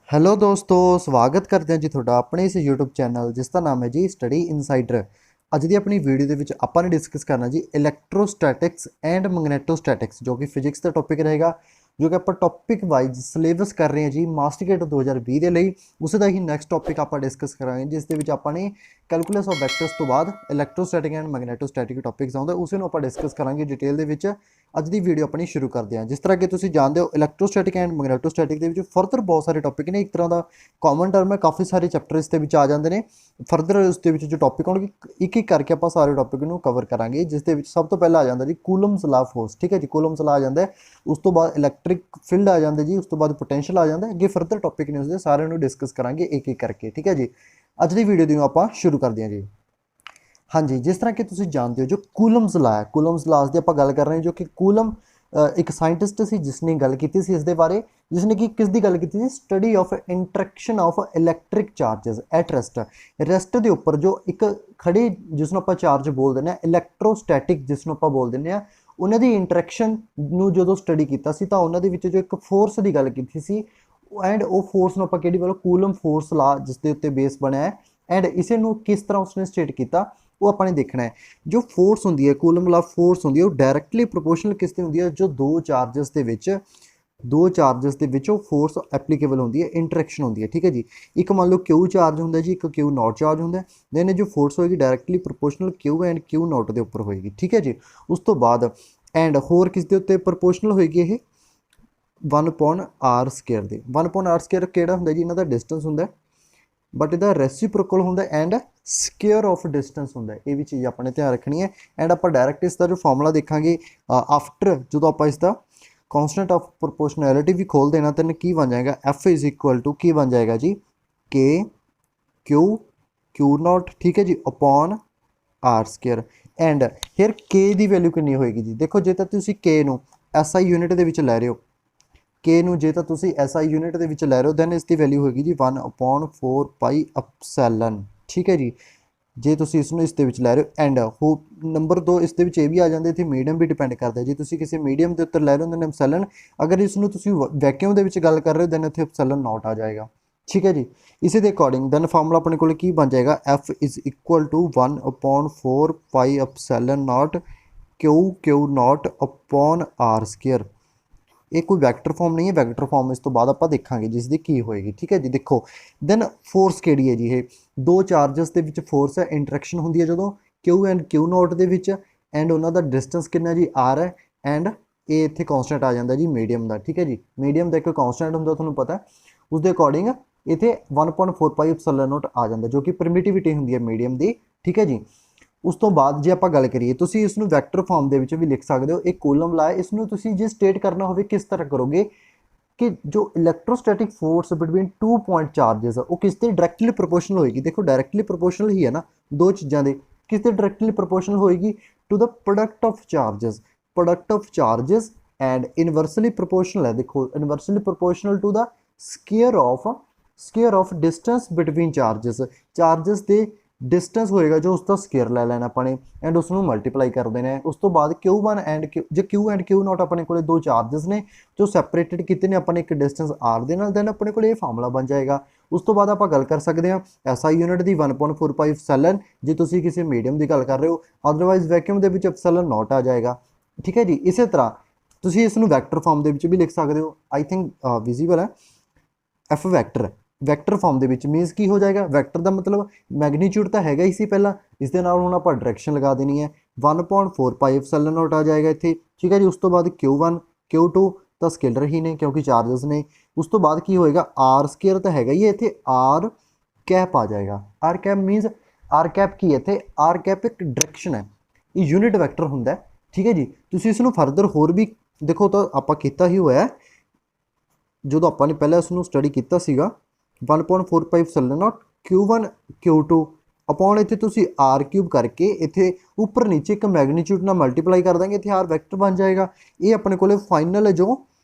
Hello ਦੋਸਤੋ, ਸਵਾਗਤ ਕਰਦੇ ਹਾਂ ਜੀ ਤੁਹਾਡਾ ਆਪਣੇ ਇਸ YouTube ਚੈਨਲ ਜਿਸ ਦਾ ਨਾਮ ਹੈ ਜੀ ਸਟੱਡੀ ਇਨਸਾਈਡਰ। ਅੱਜ ਦੀ ਆਪਣੀ ਵੀਡੀਓ ਦੇ ਵਿੱਚ ਆਪਾਂ ਨੇ ਡਿਸਕਸ ਕਰਨਾ ਜੀ ਇਲੈਕਟ੍ਰੋਸਟੈਟਿਕਸ ਐਂਡ ਮੈਗਨੇਟੋਸਟੈਟਿਕਸ, ਜੋ ਕਿ ਫਿਜ਼ਿਕਸ ਦਾ ਟੌਪਿਕ ਰਹੇਗਾ, ਜੋ ਕਿ ਆਪਾਂ ਟੌਪਿਕ ਵਾਈਜ਼ ਸਿਲੇਬਸ ਕਰ ਰਹੇ ਹਾਂ ਜੀ ਮਾਸਟਰਗੇਟ 2020 ਦੇ ਲਈ। ਉਸ ਦਾ ਹੀ ਨੈਕਸਟ ਟੌਪਿਕ ਆਪਾਂ ਡਿਸਕਸ ਕਰਾਂਗੇ, ਜਿਸ ਦੇ ਵਿੱਚ ਆਪਾਂ ਨੇ ਕੈਲਕੂਲਸ ਆਫ ਵੈਕਟਰਸ ਤੋਂ ਬਾਅਦ ਇਲੈਕਟ੍ਰੋਸਟੈਟਿਕ ਐਂਡ ਮੈਗਨੇਟੋਸਟੈਟਿਕ ਟੌਪਿਕਸ ਆਉਂਦਾ, ਉਸ ਨੂੰ ਆਪਾਂ ਡਿਸਕਸ ਕਰਾਂਗੇ ਡਿਟੇਲ ਦੇ ਵਿੱਚ। ਅੱਜ ਦੀ ਵੀਡੀਓ ਆਪਣੀ ਸ਼ੁਰੂ ਕਰਦੇ ਹਾਂ। ਜਿਸ ਤਰ੍ਹਾਂ ਕਿ ਤੁਸੀਂ ਜਾਣਦੇ ਹੋ, ਇਲੈਕਟ੍ਰੋਸਟੈਟਿਕ ਐਂਡ ਮੈਗਨੇਟੋਸਟੈਟਿਕ ਦੇ ਵਿੱਚ ਫਰਦਰ ਬਹੁਤ ਸਾਰੇ ਟੌਪਿਕ ਨੇ। ਇੱਕ ਤਰ੍ਹਾਂ ਦਾ ਕਾਮਨ ਟਰਮ ਹੈ, ਕਾਫੀ ਸਾਰੇ ਚੈਪਟਰ ਇਸ ਦੇ ਵਿੱਚ ਆ ਜਾਂਦੇ ਨੇ। ਫਰਦਰ ਉਸ ਦੇ ਵਿੱਚ ਜੋ ਟੌਪਿਕ ਹੋਣਗੇ ਇੱਕ ਇੱਕ ਕਰਕੇ ਆਪਾਂ ਸਾਰੇ ਟੌਪਿਕ ਨੂੰ ਕਵਰ ਕਰਾਂਗੇ, ਜਿਸ ਦੇ ਵਿੱਚ ਸਭ ਤੋਂ ਪਹਿਲਾਂ ਆ ਜਾਂਦਾ ਜੀ ਕੂਲਮਸ ਲਾ ਫੋਰਸ। ਠੀਕ ਹੈ ਜੀ, ਕੂਲਮਸ ਲਾ ਆ ਜਾਂਦਾ ਹੈ। ਉਸ ਤੋਂ ਬਾਅਦ ਇਲੈਕਟ੍ਰਿਕ ਫੀਲਡ ਆ ਜਾਂਦਾ ਜੀ, ਉਸ ਤੋਂ ਬਾਅਦ ਪੋਟੈਂਸ਼ੀਅਲ ਆ ਜਾਂਦਾ। ਅੱਗੇ ਫਰਦਰ ਟੌਪਿਕ ਨੇ ਉਸਦੇ ਸਾਰਿਆਂ ਨੂੰ ਡਿਸਕਸ ਕਰਾਂਗੇ ਇੱਕ ਇੱਕ ਕਰਕੇ। ਠੀਕ ਹੈ ਜੀ, ਅੱਜ ਦੀ ਵੀਡੀਓ ਦੀ ਆਪਾਂ ਸ਼ੁਰੂ ਕਰਦੇ ਹਾਂ ਜੀ। ਹਾਂਜੀ, जिस तरह कि तुसीं जानते हो जो कूलम्स ला है, कूलम्स लाज की आप गल कर रहे हैं, जो कि कूलम एक साइंटिस्ट सी जिसने गल की सी इस दे बारे, जिसने कि किस दी गल की सी, study of interaction of electric charges at rest. Rest के उपर जो एक खड़ी जिसनों आप चार्ज बोल दें इलैक्ट्रोस्टैटिक, जिसनों आप बोल दें उन्हों की इंटरैक्शन जो स्टडी किया तो उन्होंने जो एक फोर्स की गल की सी, एंड वो फोर्स आप कि कूलम फोर्स ला जिसके उत्ते बेस बनया है, एंड इसे किस तरह उसने स्टेट किया वो अपने देखना है। जो फोर्स होंगी है, कूलम ला फोर्स होंगी है, वो डायरैक्टली प्रोपोर्शनल किस ते होंगी है, जो दो चार्जिस के फोर्स एप्लीकेबल होंगी है, इंटरैक्शन होंगी है। ठीक है जी, एक मान लो क्यू चार्ज होंगे जी, एक क्यू नॉट चार्ज होंगे, दैन जो फोर्स होएगी directly proportional Q and Q not के उपर होएगी। ठीक है जी, उस तो बाद एंड होर किस दे उत्ते प्रोपोर्शनल होएगी ये 1/r² दे। 1/r² केड़ा हुंदा जी, इन्हां दा डिस्टेंस हुंदा, बट इहदा रेसिप्रोकल होंदा एंड स्केयर ऑफ डिस्टेंस होंदा। ये भी चीज़ अपने ध्यान रखनी है। एंड आप डायरैक्ट इसका जो फॉर्मूला देखा आफ्टर जो आप इसका कॉन्सटेंट ऑफ प्रोपोर्शनैलिटी भी खोल देना, तो की बन जाएगा एफ इज इक्वल टू की बन जाएगा जी के क्यू क्यू नॉट। ठीक है जी, अपॉन r²। एंड फिर के की वैल्यू कितनी होएगी जी, देखो जे तो तुसी के नू SI यूनिट के लै रहे हो, के नू जे तो तुसी SI यूनिट के लै रहे हो, दैन इसकी वैल्यू होगी जी 1/4πε। ठीक है जी, जे तुसी इसनू इस दे विच लै रहे हो। एंड हो नंबर 2 इस दे विच ये भी आ जाते, इत्थे मीडियम भी डिपेंड करता है। जे तुसी किसी मीडियम के उत्तर लै रहे हो दैन एप्सिलॉन, अगर इसनू तुसी वैक्यूम के विच गल कर रहे हो दैन इत्थे एप्सिलॉन नॉट आ जाएगा। ठीक है जी, इसी के अकॉर्डिंग दैन फार्मूला अपने को की बन जाएगा F is equal to 1/4πε Q Q naught upon r²। ये कोई वैक्टर फॉर्म नहीं है, वैक्टर फॉर्म इस तो बाद आप देखांगे जिसकी की होएगी। ठीक है जी, देखो दैन फोर्स केड़ी है जी, ये दो चार्जस के विच फोर्स है, इंटरैक्शन होंदी है जो क्यू एंड क्यू नॉट के विच, एंड उन्हों का डिस्टेंस कितना जी r है, एंड ये इत्थे कॉन्सटेंट आ जाता जी मीडियम का। ठीक है जी, मीडियम का एक कॉन्सटेंट होंदा, तुहानूं पता है, उसके अकॉर्डिंग इत्थे 1/4πε आ जाता, जो कि परमिटिविटी होंदी है मीडियम की। ठीक है जी, उस तो बाद जे आपां गल करिए, तुसीं इसनूं वैक्टर फॉर्म दे विच भी लिख सकते हो। एक कूलम ला है, इसनूं तुसीं जे स्टेट करना होवे किस तरह करोगे कि जो इलैक्ट्रोस्टैटिक फोर्स बिटवीन 2 पॉइंट चार्जेस वो किस ते डायरैक्टली प्रोपोर्शनल होएगी। देखो डायरैक्टली प्रोपोर्शनल ही है ना, दो चीज़ों के किस ते डायरैक्टली प्रोपोर्शनल होएगी to the product of charges. Product of charges and inversely proportional है, देखो inversely proportional to the square of distance between charges. Charges के डिस्टेंस होएगा जो उसका स्केयर लै लैना अपने, एंड उसनूं मल्टीप्लाई कर देना है। उस तो बाद Q1 and Q and Q not अपने को दो चार्जिस ने जो सैपरेटेड किए अपने एक डिस्टेंस r दे नाल, दैन अपने को ये फार्मूला बन जाएगा। उस तो बाद आप गल कर सकते हैं SI यूनिट की 1/4πε जे तुसीं किसी मीडियम की गल कर रहे हो, अदरवाइज वैक्यूम के एप्सिलॉन नॉट आ जाएगा। ठीक है जी, इस तरह तुसीं इसनूं वैक्टर फॉर्म के भी लिख सकते हो। आई थिंक विजिबल है, एफ वैक्टर वैक्टर फॉर्म के मीनस की हो जाएगा, वैक्टर का मतलब मैगनीट्यूड तो हैगा ही सी पहला, इस दे नाल हुण आपां डायरैक्शन लगा देनी है, 1/4πε आ जाएगा इत्थे। ठीक है जी, उस तो बाद Q1 Q2 तो स्केलर ही ने क्योंकि चार्जेस ने। उस तो बाद की होएगा r² तो हैगा ही है, इत्थे r कैप आ जाएगा। r कैप मीनस r कैप की है, इत्थे r कैप एक डायरैक्शन है, ये यूनिट वैक्टर हुंदा है। ठीक है जी, तुसीं इसनूं फरदर होर भी देखो तो आपां कीता ही होया है, जो आपां ने पहले उसनूं स्टडी कीता सीगा 1/4πε Q1 Q2 अपॉन इत्थे तुसीं r³ करके इत्थे उपर नीचे एक मैगनीट्यूड नाल मल्टीप्लाई कर देंगे, इत्थे r वैक्टर बन जाएगा। ये अपने को फाइनल जो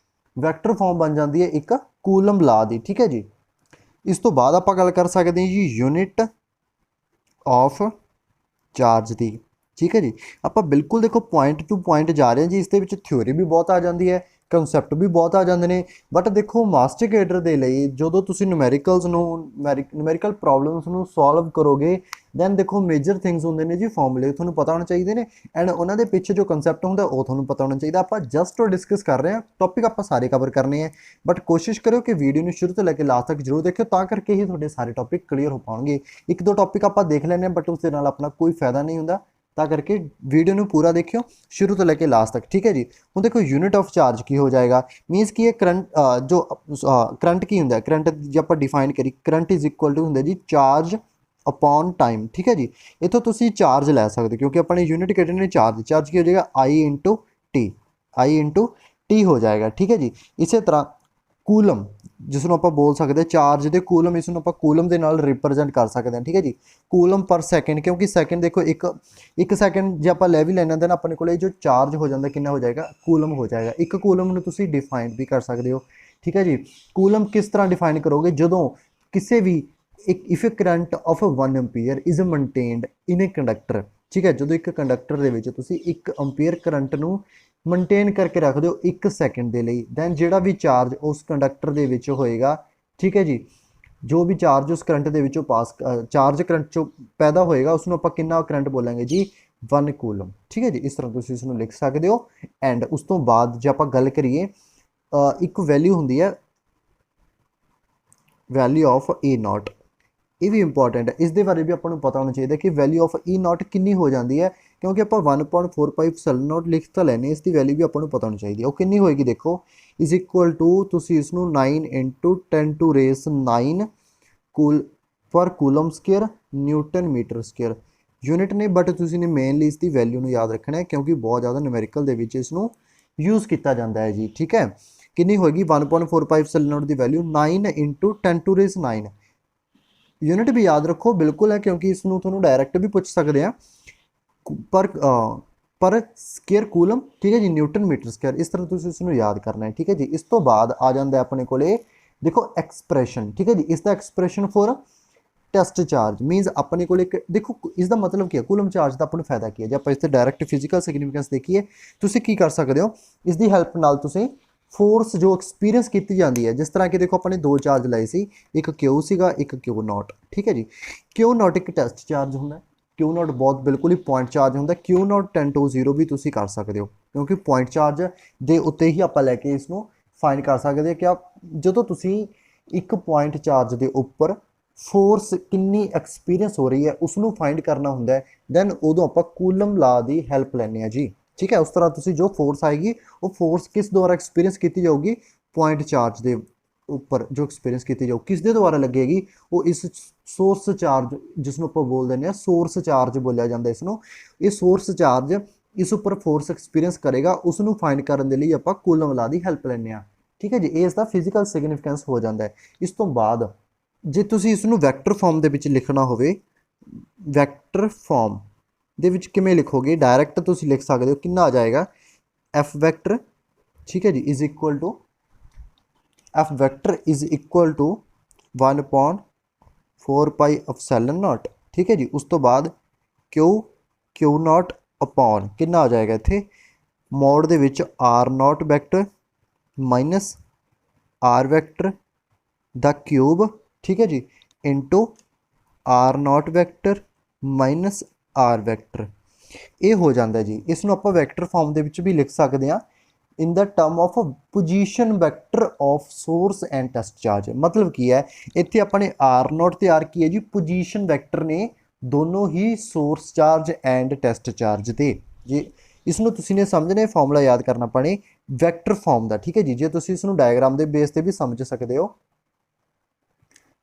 वैक्टर फॉर्म बन जाती है एक कूलम ला दी। ठीक है जी, इस तो बाद आप गल कर सकते हैं जी यूनिट ऑफ चार्ज की। ठीक है जी, आप बिल्कुल देखो पॉइंट टू पॉइंट जा रहे हैं जी, इस थ्योरी भी बहुत आ जाती है, ਕੰਸੈਪਟ ਵੀ ਬਹੁਤ ਆ ਜਾਂਦੇ ਨੇ। ਬਟ ਦੇਖੋ ਮਾਸਟੀਕੇਟਰ ਦੇ ਲਈ ਜਦੋਂ ਤੁਸੀਂ ਨਿਊਮੈਰੀਕਲ ਪ੍ਰੋਬਲਮਸ ਨੂੰ ਸੋਲਵ ਕਰੋਗੇ, ਦੈਨ ਦੇਖੋ ਮੇਜਰ ਥਿੰਗਸ ਹੁੰਦੇ ਨੇ ਜੀ, ਫਾਰਮੂਲੇ ਤੁਹਾਨੂੰ ਪਤਾ ਹੋਣੇ ਚਾਹੀਦੇ ਨੇ, ਐਂਡ ਉਹਨਾਂ ਦੇ ਪਿੱਛੇ ਜੋ ਕੰਸੈਪਟ ਹੁੰਦਾ ਉਹ ਤੁਹਾਨੂੰ ਪਤਾ ਹੋਣਾ ਚਾਹੀਦਾ। ਆਪਾਂ ਜਸਟ ਡਿਸਕਸ ਕਰ ਰਹੇ ਹਾਂ, ਟੌਪਿਕ ਆਪਾਂ ਸਾਰੇ ਕਵਰ ਕਰਨੇ ਹੈ, ਬਟ ਕੋਸ਼ਿਸ਼ ਕਰਿਓ ਕਿ ਵੀਡੀਓ ਨੂੰ ਸ਼ੁਰੂ ਤੋਂ ਲੈ ਕੇ ਲਾਸਟ ਤੱਕ ਜ਼ਰੂਰ ਦੇਖਿਓ, ਤਾਂ ਕਰਕੇ ਹੀ ਤੁਹਾਡੇ ਸਾਰੇ ਟੌਪਿਕ ਕਲੀਅਰ ਹੋ ਪਾਉਣਗੇ। ਇੱਕ ਦੋ ਟੌਪਿਕ ਆਪਾਂ ਦੇਖ ਲੈਂਦੇ ਹਾਂ ਬਟ ਉਸ ਦੇ ਨਾਲ ਆਪਣਾ ਕੋਈ ਫਾਇਦਾ ਨਹੀਂ ਹੁੰਦਾ, ਤਾਂ ਕਰਕੇ ਵੀਡੀਓ ਨੂੰ ਪੂਰਾ ਦੇਖਿਓ ਸ਼ੁਰੂ ਤੋਂ ਲੈ ਕੇ ਲਾਸਟ ਤੱਕ, ਠੀਕ ਹੈ ਜੀ। ਹੁਣ ਦੇਖੋ ਯੂਨਿਟ ਆਫ ਚਾਰਜ ਕੀ ਹੋ ਜਾਏਗਾ, ਮੀਨਸ ਕਿ ਇਹ ਕਰੰਟ ਕੀ ਹੁੰਦਾ, ਕਰੰਟ ਜੇ ਆਪਾਂ ਡਿਫਾਈਨ ਕਰੀ, ਕਰੰਟ ਇਜ਼ ਇਕੁਅਲ ਟੂ ਹੁੰਦਾ ਜੀ ਚਾਰਜ ਅਪੋਨ ਟਾਈਮ, ਠੀਕ ਹੈ ਜੀ। ਇੱਥੋਂ ਤੁਸੀਂ ਚਾਰਜ ਲੈ ਸਕਦੇ ਕਿਉਂਕਿ ਆਪਾਂ ਨੇ ਯੂਨਿਟ ਕੱਢੇ ਨੇ ਚਾਰਜ ਕੀ ਹੋ ਜਾਏਗਾ I ਇੰਟੂ ਟੀ ਹੋ ਜਾਏਗਾ, ਠੀਕ ਹੈ ਜੀ। ਇਸੇ ਤਰ੍ਹਾਂ ਕੂਲਮ, ਜਿਸ ਨੂੰ ਆਪਾਂ ਬੋਲ ਸਕਦੇ ਚਾਰਜ ਦੇ ਕੂਲਮ, ਇਸ ਨੂੰ ਆਪਾਂ ਕੂਲਮ ਦੇ ਨਾਲ ਰਿਪਰੈਜ਼ੈਂਟ ਕਰ ਸਕਦੇ ਹਾਂ, ਠੀਕ ਹੈ ਜੀ। ਕੂਲਮ ਪਰ ਸੈਕਿੰਡ, ਕਿਉਂਕਿ ਸੈਕਿੰਡ ਦੇਖੋ ਇੱਕ ਸੈਕਿੰਡ ਜੇ ਆਪਾਂ ਲੈ ਵੀ ਲੈਣਾ ਤਾਂ ਆਪਣੇ ਕੋਲ ਜੋ ਚਾਰਜ ਹੋ ਜਾਂਦਾ ਕਿੰਨਾ ਹੋ ਜਾਏਗਾ, ਕੂਲਮ ਹੋ ਜਾਏਗਾ। ਇੱਕ ਕੂਲਮ ਨੂੰ ਤੁਸੀਂ ਡਿਫਾਈਨ ਵੀ ਕਰ ਸਕਦੇ ਹੋ, ਠੀਕ ਹੈ ਜੀ। ਕੂਲਮ ਕਿਸ ਤਰ੍ਹਾਂ ਡਿਫਾਈਨ ਕਰੋਗੇ, ਜਦੋਂ ਕਿਸੇ ਵੀ if current of 1 ampere is maintained in a conductor, ਠੀਕ ਹੈ। ਜਦੋਂ ਇੱਕ ਕੰਡਕਟਰ ਦੇ ਵਿੱਚ ਤੁਸੀਂ 1 ਐਂਪੀਅਰ ਕਰੰਟ ਨੂੰ ਮੇਨਟੇਨ ਕਰਕੇ ਰੱਖ ਦਿਓ 1 ਸੈਕਿੰਡ ਦੇ ਲਈ, ਦੈਨ ਜਿਹੜਾ ਵੀ ਚਾਰਜ ਉਸ ਕੰਡਕਟਰ ਦੇ ਵਿੱਚ ਹੋਏਗਾ, ਠੀਕ ਹੈ ਜੀ, ਜੋ ਵੀ ਚਾਰਜ ਉਸ ਕਰੰਟ ਦੇ ਵਿੱਚੋਂ ਚਾਰਜ ਕਰੰਟ ਚੋਂ ਪੈਦਾ ਹੋਏਗਾ ਉਸ ਨੂੰ ਆਪਾਂ ਕਿੰਨਾ ਕਰੰਟ ਬੋਲਾਂਗੇ ਜੀ, 1 ਕੂਲਮ, ਠੀਕ ਹੈ ਜੀ। ਇਸ ਤਰ੍ਹਾਂ ਤੁਸੀਂ ਇਸ ਨੂੰ ਲਿਖ ਸਕਦੇ ਹੋ। ਐਂਡ ਉਸ ਤੋਂ ਬਾਅਦ ਜੇ ਆਪਾਂ ਗੱਲ ਕਰੀਏ, ਇੱਕ ਵੈਲਿਊ ਹੁੰਦੀ ਹੈ ਵੈਲਿਊ ਆਫ E0, ਇਹ ਵੀ ਇੰਪੋਰਟੈਂਟ ਹੈ, ਇਸ ਦੇ ਬਾਰੇ ਵੀ ਆਪਾਂ ਨੂੰ ਪਤਾ ਹੋਣਾ ਚਾਹੀਦਾ ਕਿ ਵੈਲਿਊ ਆਫ E0 ਕਿੰਨੀ ਹੋ ਜਾਂਦੀ ਹੈ, ਕਿਉਂਕਿ ਆਪਾਂ 1.45 ਸੈਲਨ ਨੋਟ ਲਿਖ ਤਾਂ ਲੈਣੇ, ਇਸ ਦੀ ਵੈਲਿਊ ਵੀ ਆਪਾਂ ਨੂੰ ਪਤਾ ਹੋਣੀ ਚਾਹੀਦੀ ਹੈ। ਉਹ ਕਿੰਨੀ ਹੋਏਗੀ ਦੇਖੋ, ਇਜ਼ ਇਕੁਅਲ ਟੂ, ਤੁਸੀਂ ਇਸ ਨੂੰ 9 × 10⁹ ਪਰ coulomb square newton metre square unit ਨੇ, ਬਟ ਤੁਸੀਂ ਨੇ ਮੇਨਲੀ ਇਸ ਦੀ ਵੈਲਿਊ ਨੂੰ ਯਾਦ ਰੱਖਣਾ ਹੈ ਕਿਉਂਕਿ ਬਹੁਤ ਜ਼ਿਆਦਾ ਨਿਊਮੈਰੀਕਲ ਦੇ ਵਿੱਚ ਇਸ ਨੂੰ ਯੂਜ਼ ਕੀਤਾ ਜਾਂਦਾ ਹੈ ਜੀ, ਠੀਕ ਹੈ। ਕਿੰਨੀ ਹੋਏਗੀ 1.45 ਸੈਲਨ ਨੋਟ ਦੀ ਵੈਲਿਊ 9 × 10⁹ ਯੂਨਿਟ ਵੀ ਯਾਦ ਰੱਖੋ, ਬਿਲਕੁਲ ਹੈ, ਕਿਉਂਕਿ ਇਸ ਨੂੰ ਤੁਹਾਨੂੰ ਡਾਇਰੈਕਟ ਵੀ ਪੁੱਛ ਸਕਦੇ ਆ, ਪਰ ਸਕੇਅਰ ਕੂਲਮ, ਠੀਕ ਹੈ ਜੀ, ਨਿਊਟਨ ਮੀਟਰ ਸਕੇਅਰ, ਇਸ ਤਰ੍ਹਾਂ ਤੁਸੀਂ ਇਸ ਨੂੰ ਯਾਦ ਕਰਨਾ ਹੈ, ਠੀਕ ਹੈ ਜੀ। ਇਸ ਤੋਂ ਬਾਅਦ ਆ ਜਾਂਦਾ ਆਪਣੇ ਕੋਲੇ ਦੇਖੋ ਐਕਸਪ੍ਰੈਸ਼ਨ, ਠੀਕ ਹੈ ਜੀ। ਇਸ ਦਾ expression for test charge means ਆਪਣੇ ਕੋਲ ਇੱਕ ਦੇਖੋ, ਇਸ ਦਾ ਮਤਲਬ ਕੀ ਹੈ, ਕੂਲਮ ਚਾਰਜ ਦਾ ਆਪਾਂ ਨੂੰ ਫਾਇਦਾ ਕੀ ਹੈ, ਜੇ ਆਪਾਂ ਇਸ ਤੇ ਡਾਇਰੈਕਟ ਫਿਜ਼ੀਕਲ ਸਿਗਨੀਫਿਕੈਂਸ ਦੇਖੀਏ, ਤੁਸੀਂ ਕੀ ਕਰ ਸਕਦੇ ਹੋ, ਇਸ ਦੀ ਹੈਲਪ ਨਾਲ ਤੁਸੀਂ ਫੋਰਸ ਜੋ ਐਕਸਪੀਰੀਅੰਸ ਕੀਤੀ ਜਾਂਦੀ ਹੈ, ਜਿਸ ਤਰ੍ਹਾਂ ਕਿ ਦੇਖੋ ਆਪਾਂ ਨੇ 2 ਚਾਰਜ ਲਏ ਸੀ, ਇੱਕ Q ਸੀਗਾ, ਇੱਕ Q0, ਠੀਕ ਹੈ ਜੀ। Q0 ਇੱਕ ਟੈਸਟ ਚਾਰਜ ਹੁੰਦਾ, Q0 ਬਹੁਤ ਬਿਲਕੁਲ ਹੀ ਪੁਆਇੰਟ ਚਾਰਜ ਹੁੰਦਾ। Q0 10⁻0 ਵੀ ਤੁਸੀਂ ਕਰ ਸਕਦੇ ਹੋ, ਕਿਉਂਕਿ ਪੁਆਇੰਟ ਚਾਰਜ ਦੇ ਉੱਤੇ ਹੀ ਆਪਾਂ ਲੈ ਕੇ ਇਸ ਨੂੰ ਫਾਈਂਡ ਕਰ ਸਕਦੇ ਹਾਂ ਕਿ ਜਦੋਂ ਤੁਸੀਂ ਇੱਕ ਪੁਆਇੰਟ ਚਾਰਜ ਦੇ ਉੱਪਰ ਫੋਰਸ ਕਿੰਨੀ ਐਕਸਪੀਰੀਅੰਸ ਹੋ ਰਹੀ ਹੈ ਉਸ ਨੂੰ ਫਾਈਂਡ ਕਰਨਾ ਹੁੰਦਾ ਹੈ, ਦੈਨ ਉਦੋਂ ਆਪਾਂ ਕੂਲਮ ਲਾ ਦੀ ਹੈਲਪ ਲੈਂਦੇ ਹਾਂ ਜੀ, ਠੀਕ ਹੈ। ਉਸ ਤਰ੍ਹਾਂ ਤੁਸੀਂ ਜੋ ਫੋਰਸ ਆਏਗੀ ਉਹ ਫੋਰਸ ਕਿਸ ਦੁਆਰਾ ਐਕਸਪੀਰੀਅੰਸ ਕੀਤੀ ਜਾਊਗੀ, ਪੁਆਇੰਟ ਚਾਰਜ ਦੇ ਉੱਪਰ ਜੋ ਐਕਸਪੀਰੀਅੰਸ ਕੀਤੀ ਜਾਊ ਕਿਸ ਦੇ ਦੁਆਰਾ ਲੱਗੇਗੀ, ਉਹ ਇਸ ਸੋਰਸ ਚਾਰਜ, ਜਿਸ ਨੂੰ ਆਪਾਂ ਬੋਲ ਦਿੰਦੇ ਹਾਂ ਸੋਰਸ ਚਾਰਜ ਬੋਲਿਆ ਜਾਂਦਾ ਇਸ ਨੂੰ, ਇਹ ਸੋਰਸ ਚਾਰਜ ਇਸ ਉੱਪਰ ਫੋਰਸ ਐਕਸਪੀਰੀਅੰਸ ਕਰੇਗਾ, ਉਸ ਨੂੰ ਫਾਈਂਡ ਕਰਨ ਦੇ ਲਈ ਆਪਾਂ ਕੂਲਮ ਲਾ ਦੀ ਹੈਲਪ ਲੈਂਦੇ ਹਾਂ, ਠੀਕ ਹੈ ਜੀ। ਇਹ ਇਸ ਦਾ ਫਿਜ਼ੀਕਲ ਸਿਗਨੀਫਿਕੈਂਸ ਹੋ ਜਾਂਦਾ ਹੈ। ਇਸ ਤੋਂ ਬਾਅਦ ਜੇ ਤੁਸੀਂ ਇਸ ਨੂੰ ਵੈਕਟਰ ਫਾਰਮ ਦੇ ਵਿੱਚ ਲਿਖਣਾ ਹੋਵੇ, ਵੈਕਟਰ ਫਾਰਮ ਦੇ ਵਿੱਚ ਕਿਵੇਂ ਲਿਖੋਗੇ, ਡਾਇਰੈਕਟ ਤੁਸੀਂ ਲਿਖ ਸਕਦੇ ਹੋ, ਕਿੰਨਾ ਆ ਜਾਏਗਾ F ਵੈਕਟਰ, ਠੀਕ ਹੈ ਜੀ, is equal to F vector is equal to 1/4πε0, ਠੀਕ ਹੈ ਜੀ। ਉਸ ਤੋਂ ਬਾਅਦ Q0 ਅਪੋਨ ਕਿੰਨਾ ਆ ਜਾਏਗਾ ਇੱਥੇ, ਮੋਡ ਦੇ ਵਿੱਚ R0 vector minus R vector ਦਾ ਕਿਊਬ, ਠੀਕ ਹੈ ਜੀ, into R0 vector minus R vector, ਇਹ ਹੋ ਜਾਂਦਾ ਜੀ। ਇਸ ਨੂੰ ਆਪਾਂ ਵੈਕਟਰ ਫਾਰਮ ਦੇ ਵਿੱਚ ਵੀ ਲਿਖ ਸਕਦੇ ਹਾਂ, in the term of position vector of source and test charge. ਮਤਲਬ ਕੀ ਹੈ, ਇੱਥੇ ਆਪਣੇ R0 ਤੇ R ਕੀ ਹੈ ਜੀ, ਪੋਜੀਸ਼ਨ ਵੈਕਟਰ ਨੇ ਦੋਨੋਂ ਹੀ source charge and test charge ਦੇ। ਜੇ ਇਸ ਨੂੰ ਤੁਸੀਂ ਨੇ ਸਮਝਣਾ, ਫਾਰਮੂਲਾ ਯਾਦ ਕਰਨਾ ਪੈਣੇ ਵੈਕਟਰ ਫਾਰਮ ਦਾ, ਠੀਕ ਹੈ ਜੀ। ਜੇ ਤੁਸੀਂ ਇਸ ਨੂੰ ਡਾਇਗਰਾਮ ਦੇ ਬੇਸ ਤੇ ਵੀ ਸਮਝ ਸਕਦੇ ਹੋ,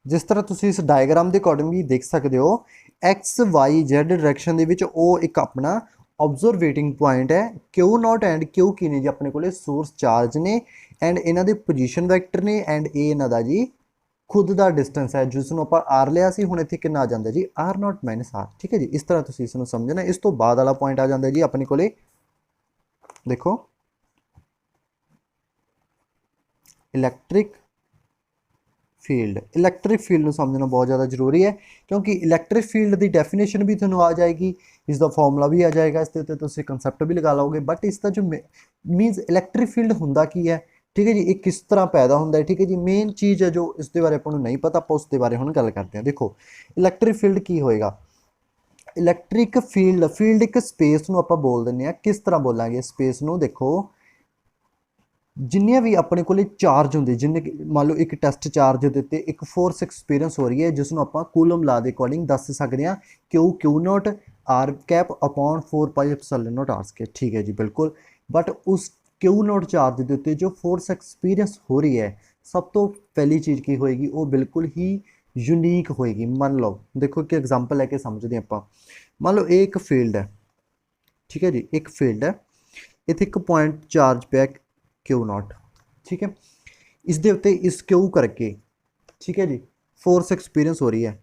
ਜਿਸ ਤਰ੍ਹਾਂ ਤੁਸੀਂ ਇਸ ਡਾਇਗਰਾਮ ਦੇ ਅਕੋਰਡਿੰਗ ਵੀ ਦੇਖ ਸਕਦੇ ਹੋ, XYZ ਡਾਇਰੈਕਸ਼ਨ ਦੇ ਵਿੱਚ ਉਹ ਇੱਕ ਆਪਣਾ ਆਬਜ਼ਰਵੇਟਿੰਗ ਪੁਆਇੰਟ ਹੈ। Q0 ਐਂਡ Q ਕੀ ਨੇ ਜੀ, ਆਪਣੇ ਕੋਲੇ ਸੋਰਸ ਚਾਰਜ ਨੇ, ਐਂਡ ਇਹਨਾਂ ਦੇ ਪੋਜੀਸ਼ਨ ਵੈਕਟਰ ਨੇ, ਐਂਡ ਇਹ ਇਹਨਾਂ ਦਾ ਜੀ ਖੁਦ ਦਾ ਡਿਸਟੈਂਸ ਹੈ, ਜਿਸ ਨੂੰ ਆਪਾਂ R ਲਿਆ ਸੀ, ਹੁਣ ਇੱਥੇ ਕਿੰਨਾ ਆ ਜਾਂਦਾ ਜੀ R0 ਮਾਈਨਸ R, ਠੀਕ ਹੈ ਜੀ। ਇਸ ਤਰ੍ਹਾਂ ਤੁਸੀਂ ਇਸ ਨੂੰ ਸਮਝਣਾ। ਇਸ ਤੋਂ ਬਾਅਦ ਵਾਲਾ ਪੁਆਇੰਟ ਆ ਜਾਂਦਾ ਜੀ ਆਪਣੇ ਕੋਲੇ, ਦੇਖੋ ਇਲੈਕਟ੍ਰਿਕ फील्ड इलैक्ट्रिक फील्ड ਨੂੰ ਸਮਝਣਾ ਬਹੁਤ ਜ਼ਿਆਦਾ ਜ਼ਰੂਰੀ ਹੈ ਕਿਉਂਕਿ ਇਲੈਕਟ੍ਰਿਕ ਫੀਲਡ ਦੀ ਡੈਫੀਨੇਸ਼ਨ ਵੀ ਤੁਹਾਨੂੰ ਆ ਜਾਏਗੀ, ਇਸ ਦਾ ਫਾਰਮੂਲਾ ਵੀ ਆ ਜਾਏਗਾ, ਇਸ ਦੇ ਉੱਤੇ ਤੁਸੀਂ ਕਨਸੈਪਟ ਵੀ ਲਗਾ ਲਓਗੇ। ਬਟ ਇਸ ਦਾ ਜੋ ਮੀਨਸ ਇਲੈਕਟ੍ਰਿਕ ਫੀਲਡ ਹੁੰਦਾ ਕੀ ਹੈ, ਠੀਕ ਹੈ ਜੀ, ਇਹ ਕਿਸ ਤਰ੍ਹਾਂ ਪੈਦਾ ਹੁੰਦਾ ਹੈ, ਠੀਕ ਹੈ ਜੀ, ਮੇਨ ਚੀਜ਼ ਹੈ ਜੋ ਇਸ ਦੇ ਬਾਰੇ ਆਪਾਂ ਨੂੰ ਨਹੀਂ ਪਤਾ, ਆਪਾਂ ਉਸ ਦੇ ਬਾਰੇ ਹੁਣ ਗੱਲ ਕਰਦੇ ਹਾਂ। ਦੇਖੋ ਇਲੈਕਟ੍ਰਿਕ ਫੀਲਡ ਕੀ ਹੋਏਗਾ। ਇਲੈਕਟ੍ਰਿਕ ਫੀਲਡ ਇੱਕ ਸਪੇਸ ਨੂੰ ਆਪਾਂ ਬੋਲ ਦਿੰਦੇ ਹਾਂ। ਕਿਸ ਤਰ੍ਹਾਂ ਬੋਲਾਂਗੇ ਸਪੇਸ ਨੂੰ, ਦੇਖੋ ਜਿੰਨੀਆਂ ਵੀ ਆਪਣੇ ਕੋਲੇ ਚਾਰਜ ਹੁੰਦੇ, ਜਿੰਨੇ ਮੰਨ ਲਓ ਇੱਕ ਟੈਸਟ ਚਾਰਜ ਦੇ ਉੱਤੇ ਇੱਕ ਫੋਰਸ ਐਕਸਪੀਰੀਅੰਸ ਹੋ ਰਹੀ ਹੈ, ਜਿਸ ਨੂੰ ਆਪਾਂ ਕੂਲਮ ਲਾ ਦੇ ਅਕੋਰਡਿੰਗ ਦੱਸ ਸਕਦੇ ਹਾਂ Q naught R cap upon 4 pi epsilon naught R square, ਠੀਕ ਹੈ ਜੀ ਬਿਲਕੁਲ। ਬਟ ਉਸ ਕਿਊ ਨੋਟ ਚਾਰਜ ਦੇ ਉੱਤੇ ਜੋ ਫੋਰਸ ਐਕਸਪੀਰੀਅੰਸ ਹੋ ਰਹੀ ਹੈ, ਸਭ ਤੋਂ ਪਹਿਲੀ ਚੀਜ਼ ਕੀ ਹੋਏਗੀ, ਉਹ ਬਿਲਕੁਲ ਹੀ ਯੂਨੀਕ ਹੋਏਗੀ। ਮੰਨ ਲਓ ਦੇਖੋ ਕਿ ਐਗਜ਼ਾਮਪਲ ਲੈ ਕੇ ਸਮਝਦੇ ਆਪਾਂ। ਮੰਨ ਲਓ ਇਹ ਇੱਕ ਫੀਲਡ ਹੈ, ਠੀਕ ਹੈ ਜੀ, ਇੱਕ ਫੀਲਡ ਹੈ, ਇੱਥੇ ਇੱਕ ਪੁਆਇੰਟ ਚਾਰਜ ਪਿਆ ਕਿਊ ਨੋਟ, ਠੀਕ ਹੈ, ਇਸ ਦੇ ਉੱਤੇ ਇਸ ਕਿਊ ਕਰਕੇ, ਠੀਕ ਹੈ ਜੀ, ਫੋਰਸ ਐਕਸਪੀਰੀਅੰਸ ਹੋ ਰਹੀ ਹੈ,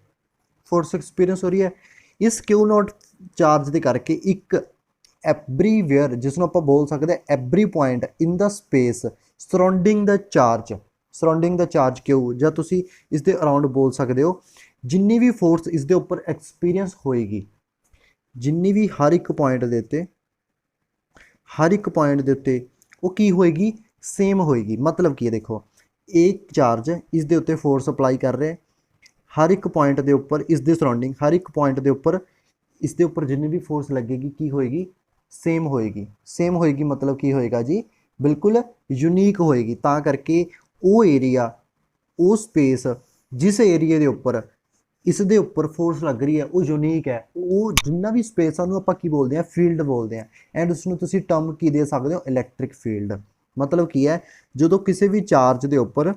ਫੋਰਸ ਐਕਸਪੀਰੀਅੰਸ ਹੋ ਰਹੀ ਹੈ ਇਸ ਕਿਊ ਨੋਟ ਚਾਰਜ ਦੇ ਕਰਕੇ ਇੱਕ ਐਵਰੀਵੇਅਰ, ਜਿਸ ਨੂੰ ਆਪਾਂ ਬੋਲ ਸਕਦੇ ਹਾਂ ਐਵਰੀ ਪੁਆਇੰਟ ਇਨ ਦਾ ਸਪੇਸ ਸਰਾਊਂਡਿੰਗ ਦਾ ਚਾਰਜ ਕਿਊ, ਜਾਂ ਤੁਸੀਂ ਇਸ ਦੇ ਅਰਾਊਂਡ ਬੋਲ ਸਕਦੇ ਹੋ ਜਿੰਨੀ ਵੀ ਫੋਰਸ ਇਸ ਦੇ ਉੱਪਰ ਐਕਸਪੀਰੀਅੰਸ ਹੋਏਗੀ, ਜਿੰਨੀ ਵੀ ਹਰ ਇੱਕ ਪੁਆਇੰਟ ਦੇ ਉੱਤੇ ਉਹ ਕੀ ਹੋਏਗੀ, ਸੇਮ ਹੋਏਗੀ। ਮਤਲਬ ਕੀ ਹੈ, ਦੇਖੋ ਇਹ ਚਾਰਜ ਇਸ ਦੇ ਉੱਤੇ ਫੋਰਸ ਅਪਲਾਈ ਕਰ ਰਿਹਾ, ਹਰ ਇੱਕ ਪੁਆਇੰਟ ਦੇ ਉੱਪਰ ਇਸ ਦੇ ਸਰਾਊਂਡਿੰਗ, ਹਰ ਇੱਕ ਪੁਆਇੰਟ ਦੇ ਉੱਪਰ ਇਸ ਦੇ ਉੱਪਰ ਜਿੰਨੀ ਵੀ ਫੋਰਸ ਲੱਗੇਗੀ ਕੀ ਹੋਏਗੀ, ਸੇਮ ਹੋਏਗੀ। ਮਤਲਬ ਕੀ ਹੋਏਗਾ ਜੀ, ਬਿਲਕੁਲ ਯੂਨੀਕ ਹੋਏਗੀ। ਤਾਂ ਕਰਕੇ ਉਹ ਏਰੀਆ, ਉਹ ਸਪੇਸ ਜਿਸ ਏਰੀਏ ਦੇ ਉੱਪਰ ਇਸ ਦੇ ਉੱਪਰ ਫੋਰਸ ਲੱਗ ਰਹੀ ਹੈ ਉਹ ਯੂਨੀਕ ਹੈ। ਉਹ ਜਿੰਨਾ ਵੀ ਸਪੇਸ ਆ ਉਹਨੂੰ ਆਪਾਂ ਕੀ ਬੋਲਦੇ ਹਾਂ, ਫੀਲਡ ਬੋਲਦੇ ਹਾਂ। ਐਂਡ ਉਸ ਨੂੰ ਤੁਸੀਂ ਟਰਮ ਕੀ ਦੇ ਸਕਦੇ ਹੋ, ਇਲੈਕਟ੍ਰਿਕ ਫੀਲਡ। ਮਤਲਬ ਕੀ ਹੈ, ਜਦੋਂ ਕਿਸੇ ਵੀ ਚਾਰਜ ਦੇ ਉੱਪਰ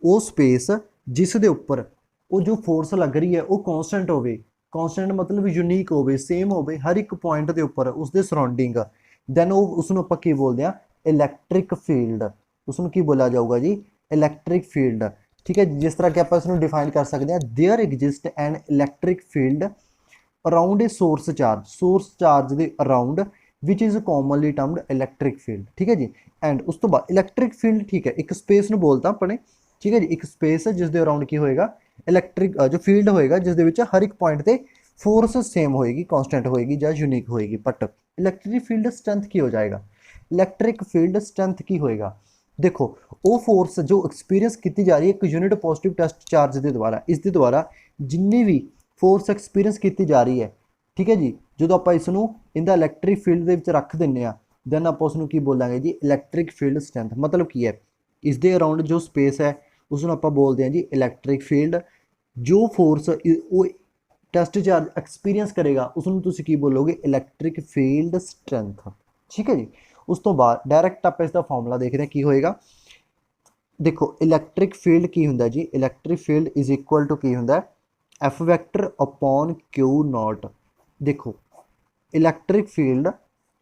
ਉਹ ਸਪੇਸ ਜਿਸ ਦੇ ਉੱਪਰ ਉਹ ਜੋ ਫੋਰਸ ਲੱਗ ਰਹੀ ਹੈ ਉਹ ਕੌਨਸਟੈਂਟ ਹੋਵੇ, ਕੌਨਸਟੈਂਟ ਮਤਲਬ ਯੂਨੀਕ ਹੋਵੇ, ਸੇਮ ਹੋਵੇ ਹਰ ਇੱਕ ਪੁਆਇੰਟ ਦੇ ਉੱਪਰ ਉਸ ਦੇ ਸਰਾਊਂਡਿੰਗ, ਦੈਨ ਉਹ ਉਸ ਨੂੰ ਆਪਾਂ ਕੀ ਬੋਲਦੇ ਹਾਂ, ਇਲੈਕਟ੍ਰਿਕ ਫੀਲਡ। ਉਸ ਨੂੰ ਕੀ ਬੋਲਿਆ ਜਾਊਗਾ ਜੀ, ਇਲੈਕਟ੍ਰਿਕ ਫੀਲਡ, ਠੀਕ ਹੈ। ਜਿਸ ਤਰ੍ਹਾਂ ਕਿ ਆਪਾਂ ਇਸ ਨੂੰ ਡਿਫਾਈਨ ਕਰ ਸਕਦੇ ਹਾਂ, there exist an electric field around a source charge ਦੇ around which is commonly termed electric field, ਠੀਕ ਹੈ ਜੀ। ਐਂਡ ਉਸ ਤੋਂ ਬਾਅਦ ਇਲੈਕਟ੍ਰਿਕ ਫੀਲਡ, ਠੀਕ ਹੈ, ਇੱਕ ਸਪੇਸ ਨੂੰ ਬੋਲਤਾ ਆਪਣੇ, ਠੀਕ ਹੈ ਜੀ, ਇੱਕ ਸਪੇਸ ਜਿਸ ਦੇ ਅਰਾਊਂਡ ਕੀ ਹੋਏਗਾ, ਇਲੈਕਟ੍ਰਿਕ ਜੋ ਫੀਲਡ ਹੋਏਗਾ ਜਿਸ ਦੇ ਵਿੱਚ ਹਰ ਇੱਕ ਪੁਆਇੰਟ ਤੇ ਫੋਰਸ ਸੇਮ ਹੋਏਗੀ, ਕਾਂਸਟੈਂਟ ਹੋਏਗੀ ਜਾਂ ਯੂਨੀਕ ਹੋਏਗੀ। ਬਟ ਇਲੈਕਟ੍ਰਿਕ ਫੀਲਡ ਸਟਰੈਂਥ ਕੀ ਹੋ ਜਾਏਗਾ, ਇਲੈਕਟ੍ਰਿਕ ਫੀਲਡ ਸਟਰੈਂਥ ਕੀ ਹੋਏਗਾ, ਦੇਖੋ ਉਹ ਫੋਰਸ ਜੋ ਐਕਸਪੀਰੀਅੰਸ ਕੀਤੀ ਜਾ ਰਹੀ ਹੈ ਇੱਕ ਯੂਨਿਟ ਪੋਜ਼ਿਟਿਵ ਟੈਸਟ ਚਾਰਜ ਦੇ ਦੁਆਰਾ, ਇਸ ਦੇ ਦੁਆਰਾ ਜਿੰਨੀ ਵੀ ਫੋਰਸ ਐਕਸਪੀਰੀਅੰਸ ਕੀਤੀ ਜਾ ਰਹੀ ਹੈ, ਠੀਕ ਹੈ ਜੀ, ਜਦੋਂ ਆਪਾਂ ਇਸ ਨੂੰ ਇਹਦਾ ਇਲੈਕਟ੍ਰਿਕ ਫੀਲਡ ਦੇ ਵਿੱਚ ਰੱਖ ਦਿੰਦੇ ਹਾਂ, ਦੈਨ ਆਪਾਂ ਉਸ ਨੂੰ ਕੀ ਬੋਲਾਂਗੇ ਜੀ, ਇਲੈਕਟ੍ਰਿਕ ਫੀਲਡ ਸਟਰੈਂਥ। ਮਤਲਬ ਕੀ ਹੈ, ਇਸ ਦੇ ਅਰਾਊਂਡ ਜੋ ਸਪੇਸ ਹੈ ਉਸ ਨੂੰ ਆਪਾਂ ਬੋਲਦੇ ਹਾਂ ਜੀ ਇਲੈਕਟ੍ਰਿਕ ਫੀਲਡ। ਜੋ ਫੋਰਸ ਉਹ ਟੈਸਟ ਚਾਰਜ ਐਕਸਪੀਰੀਅੰਸ ਕਰੇਗਾ ਉਸ ਨੂੰ ਤੁਸੀਂ ਕੀ ਬੋਲੋਗੇ, ਇਲੈਕਟ੍ਰਿਕ ਫੀਲਡ ਸਟਰੈਂਥ, ਠੀਕ ਹੈ ਜੀ। ਉਸ ਤੋਂ ਬਾਅਦ ਡਾਇਰੈਕਟ ਆਪਾਂ ਇਸ ਦਾ ਫਾਰਮੂਲਾ ਦੇਖਦੇ ਹਾਂ ਕੀ ਹੋਏਗਾ। ਦੇਖੋ ਇਲੈਕਟ੍ਰਿਕ ਫੀਲਡ ਕੀ ਹੁੰਦਾ ਜੀ, electric field is equal to ਕੀ ਹੁੰਦਾ, F vector upon Q naught. ਦੇਖੋ ਇਲੈਕਟ੍ਰਿਕ ਫੀਲਡ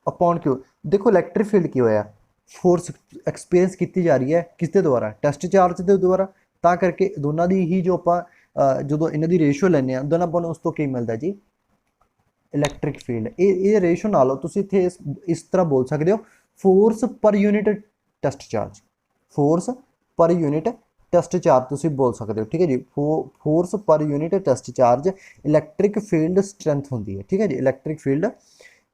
ਅਪੋਨ ਕਿਊ, ਦੇਖੋ ਇਲੈਕਟ੍ਰਿਕ ਫੀਲਡ ਕੀ ਹੋਇਆ, ਫੋਰਸ ਐਕਸਪੀਰੀਅੰਸ ਕੀਤੀ ਜਾ ਰਹੀ ਹੈ ਕਿਸ ਦੇ ਦੁਆਰਾ, ਟੈਸਟ ਚਾਰਜ ਦੇ ਦੁਆਰਾ। ਤਾਂ ਕਰਕੇ ਦੋਨਾਂ ਦੀ ਹੀ ਜੋ ਆਪਾਂ ਜਦੋਂ ਇਹਨਾਂ ਦੀ ਰੇਸ਼ੋ ਲੈਂਦੇ ਹਾਂ ਦੋਨਾਂ ਆਪਾਂ ਨੂੰ ਉਸ ਤੋਂ ਕੀ ਮਿਲਦਾ ਜੀ, ਇਲੈਕਟ੍ਰਿਕ ਫੀਲਡ। ਇਹ ਰੇਸ਼ੋ ਨਾਲ ਤੁਸੀਂ ਇੱਥੇ ਇਸ ਤਰ੍ਹਾਂ ਬੋਲ ਸਕਦੇ ਹੋ, ਫੋਰਸ ਪਰ ਯੂਨਿਟ ਟੈਸਟ ਚਾਰਜ, ਫੋਰਸ ਪਰ ਯੂਨਿਟ ਟੈਸਟ ਚਾਰਜ ਤੁਸੀਂ ਬੋਲ ਸਕਦੇ ਹੋ, ਠੀਕ ਹੈ ਜੀ। ਫੋਰਸ ਪਰ unit test charge electric field strength ਹੁੰਦੀ ਹੈ, ਠੀਕ ਹੈ ਜੀ, ਇਲੈਕਟ੍ਰਿਕ ਫੀਲਡ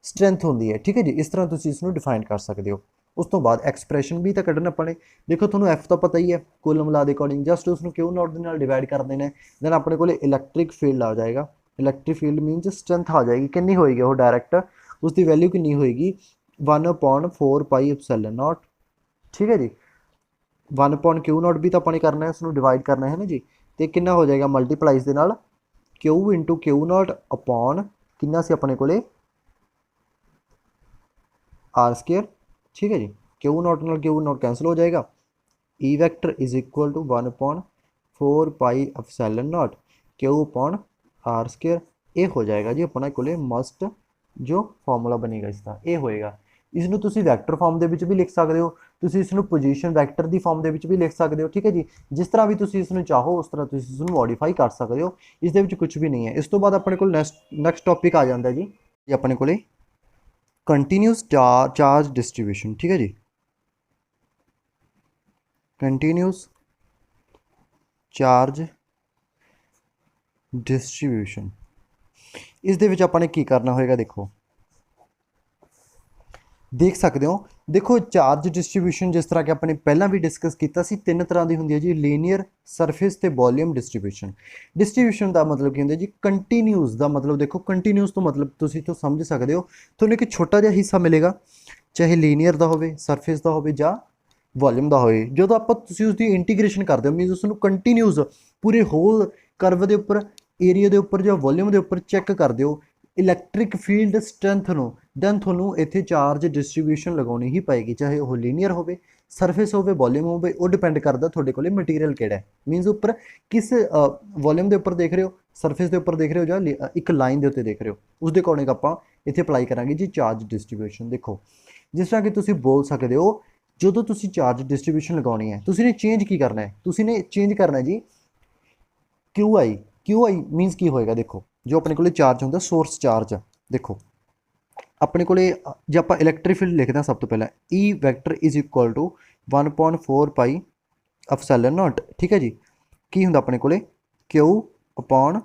ਸਟਰੈਂਥ ਹੁੰਦੀ ਹੈ, ਠੀਕ ਹੈ ਜੀ। ਇਸ ਤਰ੍ਹਾਂ ਤੁਸੀਂ ਇਸ ਨੂੰ ਡਿਫਾਈਨ ਕਰ ਸਕਦੇ ਹੋ। ਉਸ ਤੋਂ ਬਾਅਦ ਐਕਸਪ੍ਰੈਸ਼ਨ ਵੀ ਤਾਂ ਕੱਢਣਾ ਆਪਾਂ ਨੇ। ਦੇਖੋ ਤੁਹਾਨੂੰ ਐਫ ਤਾਂ ਪਤਾ ਹੀ ਹੈ, ਕੂਲਮ ਲਾ ਦੇ ਅਕੋਰਡਿੰਗ ਜਸਟ ਉਸ ਨੂੰ ਕਿਊ ਨੋਟ ਦੇ ਨਾਲ ਡਿਵਾਈਡ ਕਰ ਦੇਣਾ, ਦੈਨ ਆਪਣੇ ਕੋਲ ਇਲੈਕਟ੍ਰਿਕ ਫੀਲਡ ਆ ਜਾਏਗਾ। ਇਲੈਕਟ੍ਰਿਕ ਫੀਲਡ ਮੀਨਸ ਸਟਰੈਂਥ ਆ ਜਾਏਗੀ, ਕਿੰਨੀ ਹੋਏਗੀ ਉਹ ਡਾਇਰੈਕਟ, ਉਸ ਦੀ ਵੈਲਿਊ ਕਿੰਨੀ ਹੋਏਗੀ, 1/4 ਪਾਈ ਐਪਸਿਲਨ ਨੋਟ, ਠੀਕ ਹੈ ਜੀ। 1/Q ਨੋਟ ਵੀ ਤਾਂ ਆਪਾਂ ਨੇ ਕਰਨਾ ਹੈ, ਉਸ ਨੂੰ ਡਿਵਾਈਡ ਕਰਨਾ ਹੈ ਨਾ ਜੀ, ਤੇ ਕਿੰਨਾ ਹੋ ਜਾਏਗਾ ਮਲਟੀਪਲਾਈਜ਼ ਦੇ ਨਾਲ Q into Q note upon ਕਿੰਨਾ ਸੀ ਆਪਣੇ ਕੋਲੇ ਆਰ ਸਕੇਅਰ, ਠੀਕ ਹੈ ਜੀ। Q ਨੋਟ ਨਾਲ Q ਨੋਟ ਕੈਂਸਲ ਹੋ ਜਾਏਗਾ, E vector is equal to 1/4 pi epsilon naught Q upon R square. ਇਹ ਹੋ ਜਾਏਗਾ ਜੀ ਆਪਣਾ ਕੋਲੇ ਮਸਟ ਜੋ ਫਾਰਮੂਲਾ ਬਣੇਗਾ ਇਸਦਾ, ਇਹ ਹੋਏਗਾ। ਇਸ ਨੂੰ ਤੁਸੀਂ ਵੈਕਟਰ ਫਾਰਮ ਦੇ ਵਿੱਚ ਵੀ ਲਿਖ ਸਕਦੇ ਹੋ, ਤੁਸੀਂ ਇਸ ਨੂੰ ਪੋਜੀਸ਼ਨ ਵੈਕਟਰ ਦੀ ਫਾਰਮ ਦੇ ਵਿੱਚ ਵੀ ਲਿਖ ਸਕਦੇ ਹੋ, ਠੀਕ ਹੈ ਜੀ। ਜਿਸ ਤਰ੍ਹਾਂ ਵੀ ਤੁਸੀਂ ਇਸ ਨੂੰ ਚਾਹੋ ਉਸ ਤਰ੍ਹਾਂ ਤੁਸੀਂ ਇਸ ਨੂੰ ਮੋਡੀਫਾਈ ਕਰ ਸਕਦੇ ਹੋ, ਇਸ ਦੇ ਵਿੱਚ ਕੁਝ ਵੀ ਨਹੀਂ ਹੈ। ਇਸ ਤੋਂ ਬਾਅਦ ਆਪਣੇ ਕੋਲ ਨੈਕਸਟ ਟੌਪਿਕ ਆ ਜਾਂਦਾ ਜੀ, ਆਪਣੇ ਕੋਲੇ ਕੰਟੀਨਿਊਸ ਚਾਰਜ ਡਿਸਟ੍ਰੀਬਿਊਸ਼ਨ, ਠੀਕ ਹੈ ਜੀ, ਕੰਟੀਨਿਊਸ ਚਾਰਜ ਡਿਸਟ੍ਰੀਬਿਊਸ਼ਨ। ਇਸ ਦੇ ਵਿੱਚ ਆਪਾਂ ਨੇ ਕੀ ਕਰਨਾ ਹੋਏਗਾ, ਦੇਖੋ ਦੇਖ ਸਕਦੇ ਹੋ। ਦੇਖੋ ਚਾਰਜ ਡਿਸਟ੍ਰੀਬਿਊਸ਼ਨ ਜਿਸ ਤਰ੍ਹਾਂ ਕਿ ਆਪਾਂ ਨੇ ਪਹਿਲਾਂ ਵੀ ਡਿਸਕਸ ਕੀਤਾ ਸੀ, ਤਿੰਨ ਤਰ੍ਹਾਂ ਦੀ ਹੁੰਦੀ ਹੈ ਜੀ, ਲੀਨੀਅਰ, ਸਰਫੇਸ ਤੇ ਵੋਲਿਊਮ ਡਿਸਟ੍ਰੀਬਿਊਸ਼ਨ। ਡਿਸਟ੍ਰੀਬਿਊਸ਼ਨ ਦਾ ਮਤਲਬ ਕੀ ਹੁੰਦਾ ਜੀ, ਕੰਟੀਨਿਊਸ ਦਾ ਮਤਲਬ, ਦੇਖੋ ਕੰਟੀਨਿਊਸ ਤੋਂ ਮਤਲਬ ਤੁਸੀਂ ਤੋਂ ਸਮਝ ਸਕਦੇ ਹੋ, ਤੁਹਾਨੂੰ ਇੱਕ ਛੋਟਾ ਜਿਹਾ ਹਿੱਸਾ ਮਿਲੇਗਾ, ਚਾਹੇ ਲੀਨੀਅਰ ਦਾ ਹੋਵੇ, ਸਰਫੇਸ ਦਾ ਹੋਵੇ ਜਾਂ ਵੋਲਿਊਮ ਦਾ ਹੋਵੇ। ਜਦੋਂ ਆਪਾਂ ਤੁਸੀਂ ਉਸਦੀ ਇੰਟੀਗ੍ਰੇਸ਼ਨ ਕਰਦੇ ਹੋ, ਮੀਨਸ ਉਸ ਨੂੰ ਕੰਟੀਨਿਊਸ ਪੂਰੇ ਹੋਲ ਕਰਵ ਦੇ ਉੱਪਰ, ਏਰੀਆ ਦੇ ਉੱਪਰ ਜਾਂ ਵੋਲਿਊਮ ਦੇ ਉੱਪਰ ਚੈੱਕ ਕਰਦੇ ਹੋ ਇਲੈਕਟ੍ਰਿਕ ਫੀਲਡ ਸਟਰੈਂਥ ਨੂੰ, ਦੈਨ ਤੁਹਾਨੂੰ ਇੱਥੇ ਚਾਰਜ ਡਿਸਟ੍ਰੀਬਿਊਸ਼ਨ ਲਗਾਉਣੀ ਹੀ ਪਏਗੀ, ਚਾਹੇ ਉਹ ਲੀਨੀਅਰ ਹੋਵੇ, ਸਰਫੇਸ ਹੋਵੇ, ਵੋਲਿਊਮ ਹੋਵੇ। ਉਹ ਡਿਪੈਂਡ ਕਰਦਾ ਤੁਹਾਡੇ ਕੋਲੇ ਮਟੀਰੀਅਲ ਕਿਹੜਾ ਹੈ, ਮੀਨਸ ਉੱਪਰ ਕਿਸ ਵੋਲਿਊਮ ਦੇ ਉੱਪਰ ਦੇਖ ਰਹੇ ਹੋ, ਸਰਫੇਸ ਦੇ ਉੱਪਰ ਦੇਖ ਰਹੇ ਹੋ ਜਾਂ ਇੱਕ ਲਾਈਨ ਦੇ ਉੱਤੇ ਦੇਖ ਰਹੇ ਹੋ, ਉਸ ਦੇ ਅਕੋਰਡਿੰਗ ਆਪਾਂ ਇੱਥੇ ਅਪਲਾਈ ਕਰਾਂਗੇ ਜੀ ਚਾਰਜ ਡਿਸਟ੍ਰੀਬਿਊਸ਼ਨ। ਦੇਖੋ ਜਿਸ ਤਰ੍ਹਾਂ ਕਿ ਤੁਸੀਂ ਬੋਲ ਸਕਦੇ ਹੋ, ਜਦੋਂ ਤੁਸੀਂ ਚਾਰਜ ਡਿਸਟ੍ਰੀਬਿਊਸ਼ਨ ਲਗਾਉਣੀ ਹੈ, ਤੁਸੀਂ ਨੇ ਚੇਂਜ ਕੀ ਕਰਨਾ ਹੈ, ਤੁਸੀਂ ਨੇ ਚੇਂਜ ਕਰਨਾ ਹੈ ਜੀ QI। QI ਮੀਨਸ ਕੀ ਹੋਏਗਾ, ਦੇਖੋ ਜੋ ਆਪਣੇ ਕੋਲੇ ਚਾਰਜ ਹੁੰਦਾ, ਸੋਰਸ ਚਾਰਜ। ਦੇਖੋ ਆਪਣੇ ਕੋਲੇ ਜੇ ਆਪਾਂ ਇਲੈਕਟ੍ਰਿਕ ਫੀਲਡ ਲਿਖਦੇ ਹਾਂ, ਸਭ ਤੋਂ ਪਹਿਲਾਂ E vector is equal to 1.4 pi epsilon naught. ਠੀਕ ਹੈ ਜੀ, ਕੀ ਹੁੰਦਾ ਆਪਣੇ ਕੋਲੇ Q ਅਪੋਨ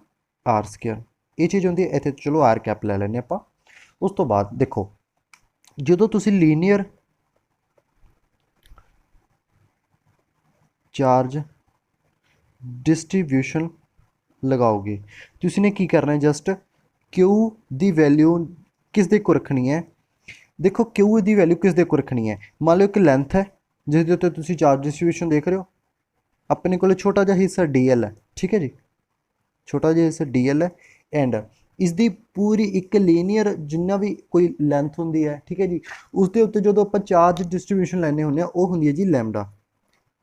R ਸਕੁਅਰ, ਇਹ ਚੀਜ਼ ਹੁੰਦੀ ਹੈ ਇੱਥੇ। ਚਲੋ R ਕੈਪ ਲੈ ਲੈਂਦੇ ਆਪਾਂ। ਉਸ ਤੋਂ ਬਾਅਦ ਦੇਖੋ ਜਦੋਂ ਤੁਸੀਂ ਲੀਨੀਅਰ ਚਾਰਜ ਡਿਸਟ੍ਰੀਬਿਊਸ਼ਨ ਲਗਾਓਗੇ, ਤੁਸੀਂ ਨੇ ਕੀ ਕਰਨਾ ਹੈ, ਜਸਟ Q ਦੀ ਵੈਲਿਊ ਕਿਸ ਦੇ ਕੋਲ ਰੱਖਣੀ ਹੈ। ਦੇਖੋ Q ਦੀ ਵੈਲਿਊ ਕਿਸ ਦੇ ਕੋਲ ਰੱਖਣੀ ਹੈ, ਮੰਨ ਲਓ ਇੱਕ ਲੈਂਥ ਹੈ ਜਿਸ ਦੇ ਉੱਤੇ ਤੁਸੀਂ ਚਾਰਜ ਡਿਸਟ੍ਰੀਬਿਊਸ਼ਨ ਦੇਖ ਰਹੇ ਹੋ, ਆਪਣੇ ਕੋਲ ਛੋਟਾ ਜਿਹਾ ਹਿੱਸਾ DL ਹੈ। ਠੀਕ ਹੈ ਜੀ, ਛੋਟਾ ਜਿਹਾ ਹਿੱਸਾ DL ਹੈ, ਐਂਡ ਇਸ ਦੀ ਪੂਰੀ ਇੱਕ ਲੀਨੀਅਰ ਜਿੰਨਾ ਵੀ ਕੋਈ ਲੈਂਥ ਹੁੰਦੀ ਹੈ, ਠੀਕ ਹੈ ਜੀ, ਉਸ ਦੇ ਉੱਤੇ ਜਦੋਂ ਆਪਾਂ ਚਾਰਜ ਡਿਸਟ੍ਰੀਬਿਊਸ਼ਨ ਲੈਣੇ ਹੁੰਦੇ ਆ, ਉਹ ਹੁੰਦੀ ਹੈ ਜੀ ਲੈਮਡਾ।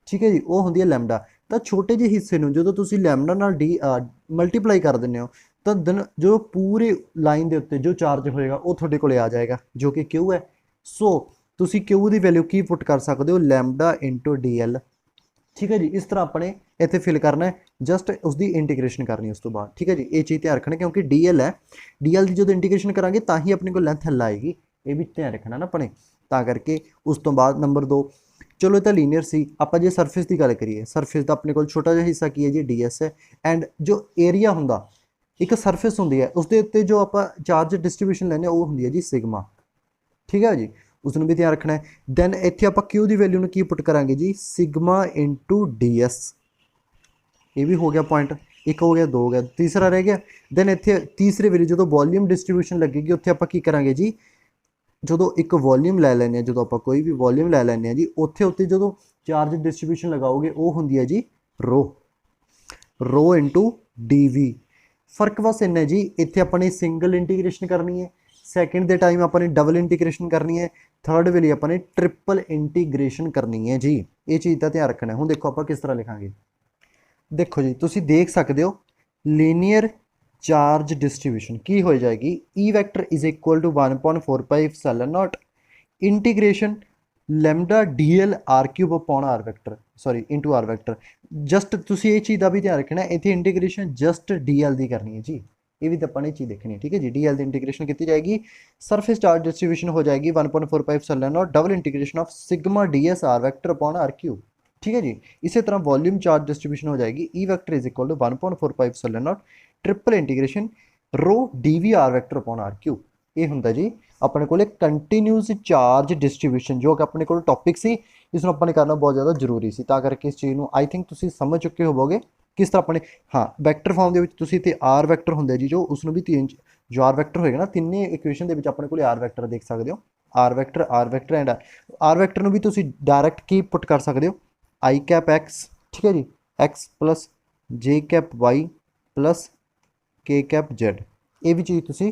ਠੀਕ ਹੈ ਜੀ, ਉਹ ਹੁੰਦੀ ਹੈ ਲੈਮਡਾ। ਤਾਂ ਛੋਟੇ ਜਿਹੇ ਹਿੱਸੇ ਨੂੰ ਜਦੋਂ ਤੁਸੀਂ ਲੈਮਡਾ ਨਾਲ ਮਲਟੀਪਲਾਈ ਕਰ ਦਿੰਦੇ ਹੋ, ਤਾਂ ਜੋ ਪੂਰੇ ਲਾਈਨ ਦੇ ਉੱਤੇ ਜੋ ਚਾਰਜ ਹੋਏਗਾ ਉਹ ਤੁਹਾਡੇ ਕੋਲੇ ਆ ਜਾਏਗਾ, ਜੋ ਕਿ Q ਹੈ। ਸੋ ਤੁਸੀਂ Q ਦੀ ਵੈਲਿਊ ਕੀ ਪੁੱਟ ਕਰ ਸਕਦੇ ਹੋ, ਲੈਮਡਾ ਇੰਟੂ DL। ਠੀਕ ਹੈ ਜੀ, ਇਸ ਤਰ੍ਹਾਂ ਆਪਣੇ ਇੱਥੇ ਫਿਲ ਕਰਨਾ ਹੈ, ਜਸਟ ਉਸਦੀ ਇੰਟੀਗ੍ਰੇਸ਼ਨ ਕਰਨੀ ਉਸ ਤੋਂ ਬਾਅਦ। ਠੀਕ ਹੈ ਜੀ, ਇਹ ਚੀਜ਼ ਧਿਆਨ ਰੱਖਣਾ, ਕਿਉਂਕਿ DL ਹੈ, DL ਦੀ ਜਦੋਂ ਇੰਟੀਗ੍ਰੇਸ਼ਨ ਕਰਾਂਗੇ ਤਾਂ ਹੀ ਆਪਣੇ ਕੋਲ ਲੈਂਥ ਹੱਲ ਆਏਗੀ, ਇਹ ਵੀ ਧਿਆਨ ਰੱਖਣਾ ਨਾ ਆਪਣੇ। ਤਾਂ ਕਰਕੇ ਉਸ ਤੋਂ ਬਾਅਦ ਨੰਬਰ 2, ਚਲੋ ਇਹ ਤਾਂ ਲੀਨੀਅਰ ਸੀ। ਆਪਾਂ ਜੇ ਸਰਫੇਸ ਦੀ ਗੱਲ ਕਰੀਏ, ਸਰਫੇਸ ਦਾ ਆਪਣੇ ਕੋਲ ਛੋਟਾ ਜਿਹਾ ਹਿੱਸਾ ਕੀ ਹੈ ਜੀ, DS ਹੈ, ਐਂਡ ਜੋ ਏਰੀਆ ਹੁੰਦਾ, ਇੱਕ ਸਰਫੇਸ ਹੁੰਦੀ ਹੈ, ਉਸ ਦੇ ਉੱਤੇ ਜੋ ਆਪਾਂ ਚਾਰਜ ਡਿਸਟ੍ਰੀਬਿਊਸ਼ਨ ਲੈਂਦੇ ਉਹ ਹੁੰਦੀ ਹੈ ਜੀ ਸਿਗਮਾ। ਠੀਕ ਹੈ ਜੀ, ਉਸ ਨੂੰ ਵੀ ਧਿਆਨ ਰੱਖਣਾ ਹੈ। ਦੈਨ ਇੱਥੇ ਆਪਾਂ Q ਦੀ ਵੈਲਿਊ ਨੂੰ ਕੀ ਪੁੱਟ ਕਰਾਂਗੇ ਜੀ, ਸਿਗਮਾ ਇੰਟੂ DS। ਇਹ ਵੀ ਹੋ ਗਿਆ ਪੁਆਇੰਟ, ਇੱਕ ਹੋ ਗਿਆ, ਦੋ ਹੋ ਗਿਆ, ਤੀਸਰਾ ਰਹਿ ਗਿਆ। ਦੈਨ ਇੱਥੇ ਤੀਸਰੇ ਵੇਲੇ ਜਦੋਂ ਵੋਲਿਊਮ ਡਿਸਟ੍ਰੀਬਿਊਸ਼ਨ ਲੱਗੇਗੀ, ਉੱਥੇ ਆਪਾਂ ਕੀ ਕਰਾਂਗੇ ਜੀ, ਜਦੋਂ ਇੱਕ ਵੋਲਿਊਮ ਲੈ ਲੈਂਦੇ ਹਾਂ, ਜਦੋਂ ਆਪਾਂ ਕੋਈ ਵੀ ਵੋਲਿਊਮ ਲੈ ਲੈਂਦੇ ਹਾਂ ਜੀ, ਉੱਤੇ ਜਦੋਂ ਚਾਰਜ ਡਿਸਟ੍ਰੀਬਿਊਸ਼ਨ ਲਗਾਓਗੇ ਉਹ ਹੁੰਦੀ ਹੈ ਜੀ ਰੋ ਇੰਟੂ DV। ਫਰਕ ਬਸ ਇੰਨਾ ਜੀ, ਇੱਥੇ ਆਪਾਂ ਨੇ ਸਿੰਗਲ ਇੰਟੀਗ੍ਰੇਸ਼ਨ ਕਰਨੀ ਹੈ, ਸੈਕਿੰਡ ਦੇ ਟਾਈਮ ਆਪਾਂ ਨੇ ਡਬਲ ਇੰਟੀਗ੍ਰੇਸ਼ਨ ਕਰਨੀ ਹੈ, ਥਰਡ ਵੇਲੇ ਆਪਾਂ ਨੇ ਟ੍ਰਿਪਲ ਇੰਟੀਗ੍ਰੇਸ਼ਨ ਕਰਨੀ ਹੈ ਜੀ। ਇਹ ਚੀਜ਼ ਦਾ ਧਿਆਨ ਰੱਖਣਾ। ਹੁਣ ਦੇਖੋ ਆਪਾਂ ਕਿਸ ਤਰ੍ਹਾਂ ਲਿਖਾਂਗੇ, ਦੇਖੋ ਜੀ ਤੁਸੀਂ ਦੇਖ ਸਕਦੇ ਹੋ ਲੀਨੀਅਰ ਚਾਰਜ ਡਿਸਟ੍ਰੀਬਿਊਸ਼ਨ ਕੀ ਹੋ ਜਾਏਗੀ, E vector is equal to 1.4 pi epsilon naught integration lambda DL R cube upon R vector, sorry into R vector. Just ਤੁਸੀਂ ਇਹ ਚੀਜ਼ ਦਾ ਵੀ ਧਿਆਨ ਰੱਖਣਾ, ਇੱਥੇ ਇੰਟੀਗ੍ਰੇਸ਼ਨ ਜਸਟ DL ਦੀ ਕਰਨੀ ਹੈ ਜੀ, ਇਹ ਵੀ ਤਾਂ ਆਪਾਂ ਨੇ ਚੀਜ਼ ਦੇਖਣੀ ਹੈ। ਠੀਕ ਹੈ ਜੀ, DL ਦੀ ਇੰਟੀਗ੍ਰੇਸ਼ਨ ਕੀਤੀ ਜਾਏਗੀ, ਸਰਫੇਸ ਚਾਰਜ ਡਿਸਟ੍ਰੀਬਿਊਸ਼ਨ ਹੋ ਜਾਏਗੀ 1.4 pi epsilon note double integration of sigma DS R vector upon R cube. ठीक है जी, इसी तरह वॉल्यूम चार्ज डिस्ट्रीब्यूशन हो जाएगी, E vector is equal to 1.4 pi epsilon naught triple integration rho DV R vector upon R cube. ये ਹੁੰਦਾ ਜੀ ਆਪਣੇ ਕੋਲੇ ਕੰਟੀਨਿਊਸ ਚਾਰਜ ਡਿਸਟ੍ਰੀਬਿਊਸ਼ਨ, ਜੋ ਕਿ ਆਪਣੇ ਕੋਲ ਟੌਪਿਕ ਸੀ, ਇਸ ਨੂੰ ਆਪਾਂ ਨੇ ਕਰਨਾ ਬਹੁਤ ਜ਼ਿਆਦਾ ਜ਼ਰੂਰੀ ਸੀ। ਤਾਂ ਕਰਕੇ ਇਸ ਚੀਜ਼ ਨੂੰ ਆਈ ਥਿੰਕ ਤੁਸੀਂ ਸਮਝ ਚੁੱਕੇ ਹੋਵੋਗੇ ਕਿਸ ਤਰ੍ਹਾਂ ਆਪਣੇ, ਹਾਂ ਵੈਕਟਰ ਫਾਰਮ ਦੇ ਵਿੱਚ ਤੁਸੀਂ ਤੇ R ਵੈਕਟਰ ਹੁੰਦਾ ਜੀ, ਜੋ ਉਸ ਨੂੰ ਵੀ ਜੋ R ਵੈਕਟਰ ਹੋਏਗਾ ਨਾ, ਤਿੰਨੇ ਇਕੁਏਸ਼ਨ ਦੇ ਵਿੱਚ ਆਪਣੇ ਕੋਲੇ R ਵੈਕਟਰ ਦੇਖ ਸਕਦੇ ਹੋ, R vector and R vector ਨੂੰ ਵੀ ਤੁਸੀਂ ਡਾਇਰੈਕਟ ਕੀ ਪੁੱਟ ਕਰ ਸਕਦੇ ਹੋ, I कैप X। ठीक है जी, X plus J cap Y plus K cap Z, ये भी चीज़ तुसी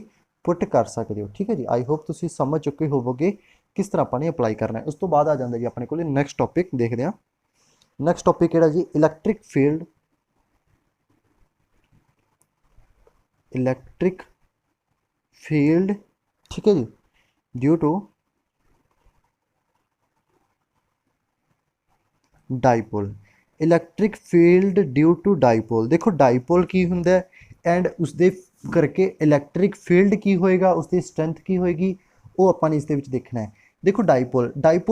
पुट कर सकते हो। ठीक है जी, आई होप तुसी समझ चुके होवोगे किस तरह अपने अप्लाई करना है। उस तो बाद आ जाता जी अपने को नैक्सट टॉपिक देखते हैं। नैक्सट टॉपिक किहड़ा जी, इलैक्ट्रिक फील्ड। ठीक है जी, due to dipole, electric field due to dipole. देखो डाइपोल की हुंदा एंड उसदे करके इलैक्ट्रिक फील्ड की होएगा, उसकी स्ट्रेंथ की होएगी, वो आपां ने इस दे विच देखना है। देखो डाइपोल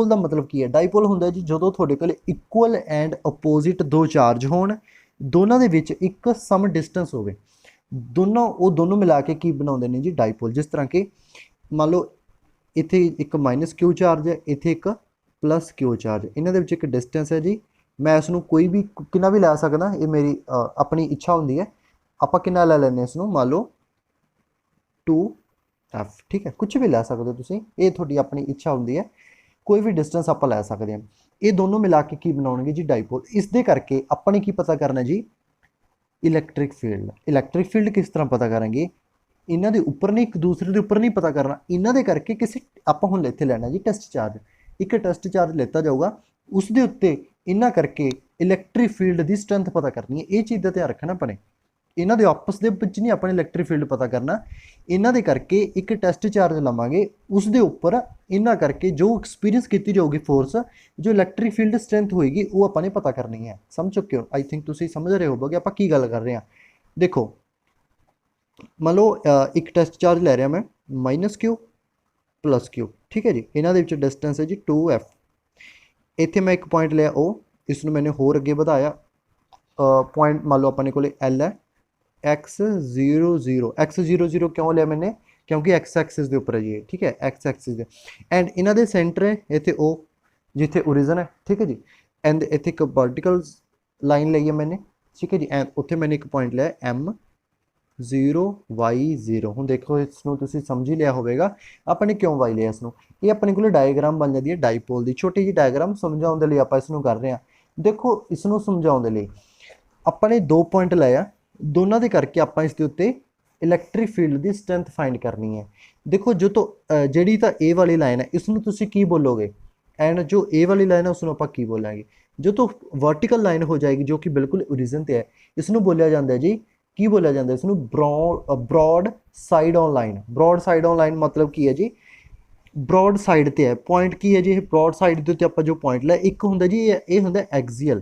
का मतलब की है, डाइपोल हुंदा जी जदों तुहाडे कोल इक्वल एंड अपोजिट दो चार्ज होण ਦੋਨਾਂ ਦੇ ਵਿੱਚ ਇੱਕ ਸਮ ਡਿਸਟੈਂਸ ਹੋਵੇ, ਦੋਨੋਂ ਮਿਲਾ ਕੇ ਕੀ ਬਣਾਉਂਦੇ ਨੇ ਜੀ ਡਾਈਪੋਲ। ਜਿਸ ਤਰ੍ਹਾਂ ਕਿ ਮੰਨ ਲਓ ਇੱਥੇ ਇੱਕ ਮਾਈਨਸ ਕਿਊ ਚਾਰਜ ਹੈ, ਇੱਥੇ ਇੱਕ ਪਲੱਸ ਕਿਊ ਚਾਰਜ, ਇਹਨਾਂ ਦੇ ਵਿੱਚ ਇੱਕ ਡਿਸਟੈਂਸ ਹੈ ਜੀ। ਮੈਂ ਇਸ ਨੂੰ ਕੋਈ ਵੀ ਕਿੰਨਾ ਵੀ ਲੈ ਸਕਦਾ, ਇਹ ਮੇਰੀ ਆਪਣੀ ਇੱਛਾ ਹੁੰਦੀ ਹੈ। ਆਪਾਂ ਕਿੰਨਾ ਲੈ ਲੈਂਦੇ ਇਸ ਨੂੰ, ਮੰਨ ਲਓ 2f, ਠੀਕ ਹੈ, ਕੁਝ ਵੀ ਲੈ ਸਕਦੇ ਹੋ ਤੁਸੀਂ, ਇਹ ਤੁਹਾਡੀ ਆਪਣੀ ਇੱਛਾ ਹੁੰਦੀ ਹੈ, ਕੋਈ ਵੀ ਡਿਸਟੈਂਸ ਆਪਾਂ ਲੈ ਸਕਦੇ ਹਾਂ। ਇਹ ਦੋਨੋਂ ਮਿਲਾ ਕੇ ਕੀ ਬਣਾਉਣਗੇ ਜੀ ਡਾਈਪੋਲ। ਇਸ ਦੇ ਕਰਕੇ ਆਪਾਂ ਨੇ ਕੀ ਪਤਾ ਕਰਨਾ ਜੀ, ਇਲੈਕਟ੍ਰਿਕ ਫੀਲਡ। ਇਲੈਕਟ੍ਰਿਕ ਫੀਲਡ ਕਿਸ ਤਰ੍ਹਾਂ ਪਤਾ ਕਰਾਂਗੇ, ਇਹਨਾਂ ਦੇ ਉੱਪਰ ਨਹੀਂ, ਇੱਕ ਦੂਸਰੇ ਦੇ ਉੱਪਰ ਨਹੀਂ ਪਤਾ ਕਰਨਾ, ਇਹਨਾਂ ਦੇ ਕਰਕੇ ਕਿਸੇ ਆਪਾਂ ਹੁਣ ਇੱਥੇ ਲੈਣਾ ਜੀ ਟੈਸਟ ਚਾਰਜ। ਇੱਕ ਟੈਸਟ ਚਾਰਜ ਲੈਤਾ ਜਾਊਗਾ, ਉਸ ਦੇ ਉੱਤੇ ਇਹਨਾਂ ਕਰਕੇ ਇਲੈਕਟ੍ਰਿਕ ਫੀਲਡ ਦੀ ਸਟਰੈਂਥ ਪਤਾ ਕਰਨੀ ਹੈ। ਇਹ ਚੀਜ਼ ਦਾ ਧਿਆਨ ਰੱਖਣਾ ਆਪਣੇ, ਇਹਨਾਂ ਦੇ ਆਪਸ ਦੇ ਵਿੱਚ ਨਹੀਂ ਆਪਾਂ ਨੇ ਇਲੈਕਟ੍ਰਿਕ ਫੀਲਡ ਪਤਾ ਕਰਨਾ, ਇਹਨਾਂ ਦੇ ਕਰਕੇ ਇੱਕ ਟੈਸਟ ਚਾਰਜ ਲਵਾਂਗੇ, ਉਸ ਦੇ ਉੱਪਰ ਇਹਨਾਂ ਕਰਕੇ ਜੋ ਐਕਸਪੀਰੀਅੰਸ ਕੀਤੀ ਜਾਊਗੀ ਫੋਰਸ, ਜੋ ਇਲੈਕਟ੍ਰਿਕ ਫੀਲਡ ਸਟਰੈਂਥ ਹੋਏਗੀ, ਉਹ ਆਪਾਂ ਨੇ ਪਤਾ ਕਰਨੀ ਹੈ। ਸਮਝ ਚੁੱਕੇ ਹੋ, ਆਈ ਥਿੰਕ ਤੁਸੀਂ ਸਮਝ ਰਹੇ ਹੋਵੋਗੇ ਆਪਾਂ ਕੀ ਗੱਲ ਕਰ ਰਹੇ ਹਾਂ। ਦੇਖੋ ਮੰਨ ਲਓ ਇੱਕ ਟੈਸਟ ਚਾਰਜ ਲੈ ਰਿਹਾ ਮੈਂ ਮਾਈਨਸ ਕਿਊ ਪਲੱਸ ਕਿਊ, ਠੀਕ ਹੈ ਜੀ, ਇਹਨਾਂ ਦੇ ਵਿੱਚ ਡਿਸਟੈਂਸ ਹੈ ਜੀ 2f। ਇੱਥੇ ਮੈਂ ਇੱਕ ਪੁਆਇੰਟ ਲਿਆ O, ਇਸ ਨੂੰ ਮੈंने ਹੋਰ ਅੱਗੇ ਵਧਾਇਆ, ਪੁਆਇੰਟ ਮੰਨ ਲਓ ਆਪਣੇ ਕੋਲੇ L ਹੈ, x00 ਕਿਉਂ ਲਿਆ ਮੈंने, ਕਿਉਂਕਿ x ਐਕਸਿਸ ਦੇ ਉੱਪਰ ਹੈ ਜੀ, ਠੀਕ ਹੈ, x ਐਕਸਿਸ ਦੇ। ਐਂਡ ਇਹਨਾਂ ਦੇ ਸੈਂਟਰ ਹੈ ਇੱਥੇ O, ਜਿੱਥੇ ਓਰੀਜਨ ਹੈ, ਠੀਕ ਹੈ ਜੀ। ਐਂਡ ਇੱਥੇ ਇੱਕ ਵਰਟੀਕਲ ਲਾਈਨ ਲਈ ਹੈ ਮੈंने, ਠੀਕ ਹੈ ਜੀ। ਐਂਡ ਉੱਥੇ ਮੈंने ਇੱਕ ਪੁਆਇੰਟ ਲਿਆ M0 Y0। ਹੁਣ ਦੇਖੋ ਇਸ ਨੂੰ ਤੁਸੀਂ ਸਮਝ ਹੀ ਲਿਆ ਹੋਵੇਗਾ ਆਪਾਂ ਨੇ ਕਿਉਂ y ਲਿਆ ਇਸ ਨੂੰ। ਇਹ ਆਪਣੇ ਕੋਲ ਡਾਇਗਰਾਮ ਬਣ ਜਾਂਦੀ ਹੈ ਡਾਈਪੋਲ ਦੀ, ਛੋਟੀ ਜਿਹੀ ਡਾਇਗਰਾਮ ਸਮਝਾਉਣ ਦੇ ਲਈ ਆਪਾਂ ਇਸ ਨੂੰ ਕਰ ਰਹੇ ਹਾਂ। ਦੇਖੋ ਇਸ ਨੂੰ ਸਮਝਾਉਣ ਦੇ ਲਈ ਆਪਾਂ ਨੇ 2 ਪੁਆਇੰਟ ਲਏ ਆ, ਦੋਨਾਂ ਦੇ ਕਰਕੇ ਆਪਾਂ ਇਸ ਦੇ ਉੱਤੇ ਇਲੈਕਟ੍ਰਿਕ ਫੀਲਡ ਦੀ ਸਟਰੈਂਥ ਫਾਈਂਡ ਕਰਨੀ ਹੈ। ਦੇਖੋ ਜੋ ਤੋਂ ਜਿਹੜੀ ਤਾਂ A ਵਾਲੀ ਲਾਈਨ ਹੈ ਇਸ ਨੂੰ ਤੁਸੀਂ ਕੀ ਬੋਲੋਗੇ, ਐਂਡ ਜੋ A ਵਾਲੀ ਲਾਈਨ ਹੈ ਉਸ ਨੂੰ ਆਪਾਂ ਕੀ ਬੋਲਾਂਗੇ। ਜੋ ਤੋਂ ਵਰਟੀਕਲ ਲਾਈਨ ਹੋ ਜਾਏਗੀ ਜੋ ਕਿ ਬਿਲਕੁਲ ਓਰੀਜਨ ਤੇ ਹੈ, ਇਸ ਨੂੰ ਬੋਲਿਆ ਜਾਂਦਾ ਹੈ ਜੀ, ਕੀ ਬੋਲਿਆ ਜਾਂਦਾ ਇਸ ਨੂੰ, broad side on line. Broad side on line ਮਤਲਬ ਕੀ ਹੈ ਜੀ, ਬ੍ਰੌਡ ਸਾਈਡ ਤੇ ਹੈ ਪੁਆਇੰਟ। ਕੀ ਹੈ ਜੀ ਇਹ ਬ੍ਰੌਡ ਸਾਈਡ ਦੇ ਉੱਤੇ ਆਪਾਂ ਜੋ ਪੁਆਇੰਟ ਲਿਆ, ਇੱਕ ਹੁੰਦਾ ਜੀ ਇਹ ਹੁੰਦਾ ਐਕਸੀਅਲ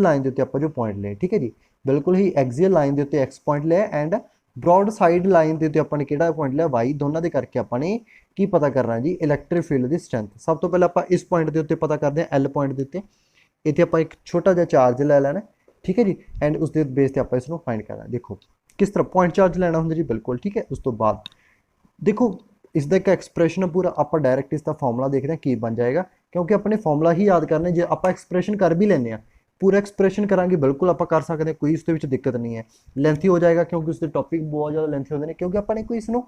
ਲਾਈਨ ਦੇ ਉੱਤੇ ਆਪਾਂ ਜੋ ਪੁਆਇੰਟ ਲਏ, ਠੀਕ ਹੈ ਜੀ, ਬਿਲਕੁਲ ਹੀ ਐਕਸੀਅਲ ਲਾਈਨ ਦੇ ਉੱਤੇ x ਪੁਆਇੰਟ ਲਿਆ, ਐਂਡ ਬ੍ਰੌਡ ਸਾਈਡ ਲਾਈਨ ਦੇ ਉੱਤੇ ਆਪਾਂ ਨੇ ਕਿਹੜਾ ਪੁਆਇੰਟ ਲਿਆ y। ਦੋਨਾਂ ਦੇ ਕਰਕੇ ਆਪਾਂ ਨੇ ਕੀ ਪਤਾ ਕਰਨਾ ਜੀ, ਇਲੈਕਟ੍ਰਿਕ ਫੀਲਡ ਦੀ ਸਟਰੈਂਥ। ਸਭ ਤੋਂ ਪਹਿਲਾਂ ਆਪਾਂ ਇਸ ਪੁਆਇੰਟ ਦੇ ਉੱਤੇ ਪਤਾ ਕਰਦੇ ਹਾਂ, L ਪੁਆਇੰਟ ਦੇ ਉੱਤੇ। ਇੱਥੇ ਆਪਾਂ ਇੱਕ ਛੋਟਾ ਜਿਹਾ ਚਾਰਜ ਲੈ ਲੈਣਾ, ਠੀਕ ਹੈ ਜੀ, ਐਂਡ ਉਸ ਦੇ ਬੇਸ ਤੇ ਆਪਾਂ ਇਸ ਨੂੰ ਫਾਈਂਡ ਕਰਨਾ। ਦੇਖੋ ਕਿਸ ਤਰ੍ਹਾਂ ਪੁਆਇੰਟ ਚਾਰਜ ਲੈਣਾ ਹੁੰਦਾ ਜੀ, ਬਿਲਕੁਲ ਠੀਕ ਹੈ। ਉਸ ਤੋਂ ਬਾਅਦ ਦੇਖੋ ਇਸ ਦਾ ਇੱਕ ਐਕਸਪ੍ਰੈਸ਼ਨ ਪੂਰਾ, ਆਪਾਂ ਡਾਇਰੈਕਟ ਇਸ ਦਾ ਫਾਰਮੂਲਾ ਦੇਖਦੇ ਹਾਂ ਕੀ ਬਣ ਜਾਏਗਾ, ਕਿਉਂਕਿ ਆਪਣੇ ਫਾਰਮੂਲਾ ਹੀ ਯਾਦ ਕਰਨੇ। ਜੇ ਆਪਾਂ ਐਕਸਪ੍ਰੈਸ਼ਨ ਕਰ ਵੀ ਲੈਂਦੇ ਹਾਂ, ਪੂਰਾ ਐਕਸਪ੍ਰੈਸ਼ਨ ਕਰਾਂਗੇ, ਬਿਲਕੁਲ ਆਪਾਂ ਕਰ ਸਕਦੇ ਹਾਂ, ਕੋਈ ਇਸ ਦੇ ਵਿੱਚ ਦਿੱਕਤ ਨਹੀਂ ਹੈ। ਲੈਂਥੀ ਹੋ ਜਾਏਗਾ ਕਿਉਂਕਿ ਉਸ ਦੇ ਟੌਪਿਕ ਬਹੁਤ ਜ਼ਿਆਦਾ ਲੈਂਥੀ ਹੁੰਦੇ ਨੇ, ਕਿਉਂਕਿ ਆਪਾਂ ਨੇ ਕੋਈ ਇਸ ਨੂੰ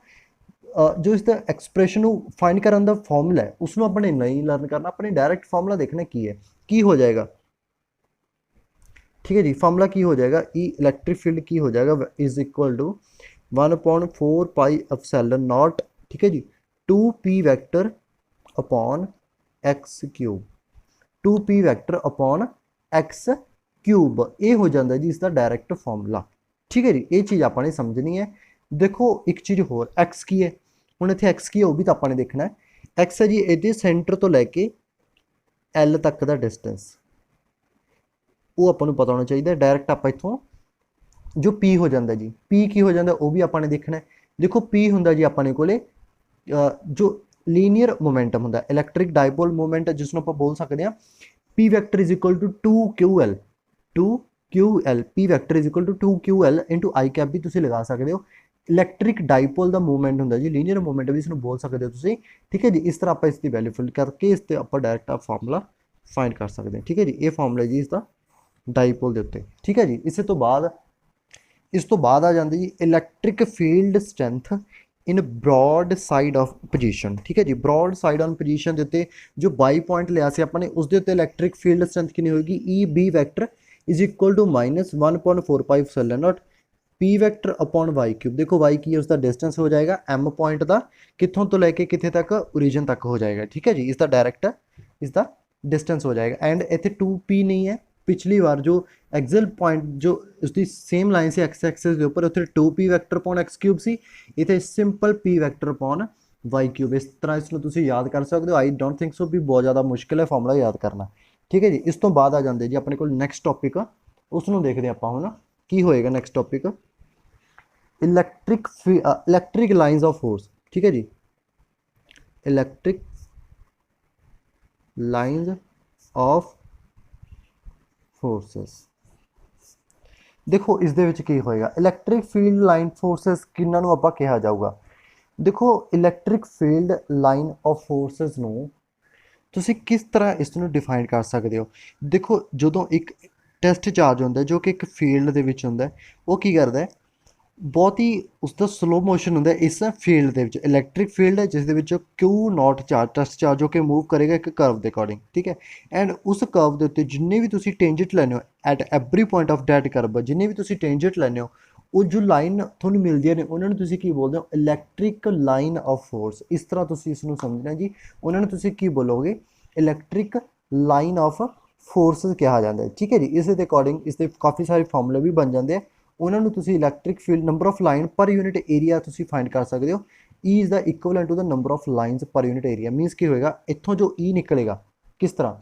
ਜੋ ਇਸ ਦਾ ਐਕਸਪ੍ਰੈਸ਼ਨ ਨੂੰ ਫਾਈਂਡ ਕਰਨ ਦਾ ਫਾਰਮੂਲਾ ਹੈ ਉਸ ਨੂੰ ਆਪਾਂ ਨੇ ਨਹੀਂ ਲਰਨ ਕਰਨਾ, ਆਪਣੇ ਡਾਇਰੈਕਟ ਫਾਰਮੂਲਾ ਦੇਖਣਾ ਕੀ ਹੈ, ਕੀ ਹੋ ਜਾਏਗਾ, ठीक है जी। फॉर्मूला की हो जाएगा, ई इलेक्ट्रिक फील्ड की हो जाएगा is equal to 1/4 pi epsilon naught, ठीक है जी, 2p vector upon x cube, 2p vector upon x cube. ये हो जाता है जी इसका डायरैक्ट फॉर्मूला, ठीक है जी। ये चीज़ आपने समझनी है। देखो एक चीज़ होर एक्स की है, हूँ इतने एक्स की है वो भी तो आपने देखना है। एक्स है जी ये सेंटर तो लैके एल तक का डिस्टेंस, वो अपन को पता होना चाहिए। डायरैक्ट आप इतों जो पी हो जाता जी, पी की हो जाता वो भी आपने देखना है। देखो पी होंगे जी अपने को जो लीनियर मोमेंटम होंगे, इलैक्ट्रिक डायपोल मोमेंट जिसनों आप बोल सकते हैं p vector is equal to 2QL, 2QL, p vector is equal to 2QL into i cap भी तुम लगा सकते हो। इलैक्ट्रिक डायपोल का मूवमेंट होंगे जी, लीनियर मूवमेंट भी इसमें बोल सकते हो तुम, ठीक है जी। इस तरह आप इसकी वैल्यू फिल करके इस पर आप डायरैक्ट आप फार्मूला फाइंड कर सकते हैं, ठीक है जी। ये फार्मूला जी इसका डायपोल के उत्ते, ठीक है जी। इस तो बाद आ जाती जी electric field strength in broad side of position, ठीक है जी। ब्रॉड साइड ऑन पोजीशन के उत्ते जो बाई पॉइंट लिया से अपने उसके उत्ते इलैक्ट्रिक फील्ड स्ट्रेंथ कितनी होगी, E B vector is equal to -1/4 pi epsilon naught p vector upon Y cube. देखो वाई की है उसका डिस्टेंस हो जाएगा एम पॉइंट का, कितों तो लैके कितने तक, ओरिजिन तक हो जाएगा, ठीक है जी। इसका डायरैक्ट इसका डिस्टेंस हो जाएगा। एंड इतने 2p नहीं है, पिछली बार जो एक्सल पॉइंट जो उसकी सेम लाइन से एक्स एक्सिस के ऊपर उत्थे 2p vector upon x cube सी, इतने simple p vector upon Y cube. इस तरह इसको तुम याद कर सकते हो। आई डोंट थिंक सो भी बहुत ज़्यादा मुश्किल है फॉर्मूला याद करना, ठीक है जी। इस तो बाद आ जाते जी अपने को नैक्सट टॉपिक, उसनों देखते आप है ना की होएगा next topic, electric lines of force, ठीक है जी। इलैक्ट्रिक लाइन्स ऑफ फोर्सेस, देखो इस दे विच की होएगा, इलैक्ट्रिक फील्ड लाइन फोर्सेस किन्हां नूं आपां कहा जाऊगा। देखो electric field line of forces नूं ਤੁਸੀਂ ਕਿਸ ਤਰ੍ਹਾਂ ਇਸ ਨੂੰ ਡਿਫਾਈਨ ਕਰ ਸਕਦੇ ਹੋ। ਦੇਖੋ ਜਦੋਂ ਇੱਕ ਟੈਸਟ ਚਾਰਜ ਹੁੰਦਾ ਜੋ ਕਿ ਇੱਕ ਫੀਲਡ ਦੇ ਵਿੱਚ ਹੁੰਦਾ, ਉਹ ਕੀ ਕਰਦਾ ਹੈ, ਬਹੁਤ ਹੀ ਉਸਦਾ ਸਲੋ ਮੋਸ਼ਨ ਹੁੰਦਾ ਇਸ ਫੀਲਡ ਦੇ ਵਿੱਚ। ਇਲੈਕਟ੍ਰਿਕ ਫੀਲਡ ਹੈ ਜਿਸ ਦੇ ਵਿੱਚ ਕਿਊ ਨੋਟ ਚਾਰਜ, ਟੈਸਟ ਚਾਰਜ ਜੋ ਕਿ ਮੂਵ ਕਰੇਗਾ ਇੱਕ ਕਰਵ ਦੇ ਅਕੋਰਡਿੰਗ, ਠੀਕ ਹੈ। ਐਂਡ ਉਸ ਕਰਵ ਦੇ ਉੱਤੇ ਜਿੰਨੇ ਵੀ ਤੁਸੀਂ ਟੇਂਜੈਂਟ ਲੈਂਦੇ ਹੋ at every point of that curve, ਜਿੰਨੇ ਵੀ ਤੁਸੀਂ ਟੇਂਜੈਂਟ ਲੈਂਦੇ ਹੋ, ਉਹ ਜੋ ਲਾਈਨ ਤੁਹਾਨੂੰ ਮਿਲਦੀਆਂ ਨੇ ਉਹਨਾਂ ਨੂੰ ਤੁਸੀਂ ਕੀ ਬੋਲਦੇ ਹੋ, ਇਲੈਕਟ੍ਰਿਕ ਲਾਈਨ ਆਫ ਫੋਰਸ। ਇਸ ਤਰ੍ਹਾਂ ਤੁਸੀਂ ਇਸ ਨੂੰ ਸਮਝਣਾ ਜੀ, ਉਹਨਾਂ ਨੂੰ ਤੁਸੀਂ ਕੀ ਬੋਲੋਗੇ, ਇਲੈਕਟ੍ਰਿਕ ਲਾਈਨ ਆਫ ਫੋਰਸਿਸ ਕਿਹਾ ਜਾਂਦਾ ਹੈ, ਠੀਕ ਹੈ ਜੀ। ਇਸ ਦੇ ਅਕੋਰਡਿੰਗ ਇਸ ਦੇ ਕਾਫੀ ਸਾਰੇ ਫਾਰਮੂਲੇ ਵੀ ਬਣ ਜਾਂਦੇ ਆ, ਉਹਨਾਂ ਨੂੰ ਤੁਸੀਂ electric field number of line per unit area ਤੁਸੀਂ ਫਾਈਂਡ ਕਰ ਸਕਦੇ ਹੋ। E is the equivalent to the number of lines per unit area. Means ਕੀ ਹੋਏਗਾ, ਇੱਥੋਂ ਜੋ E ਨਿਕਲੇਗਾ ਕਿਸ ਤਰ੍ਹਾਂ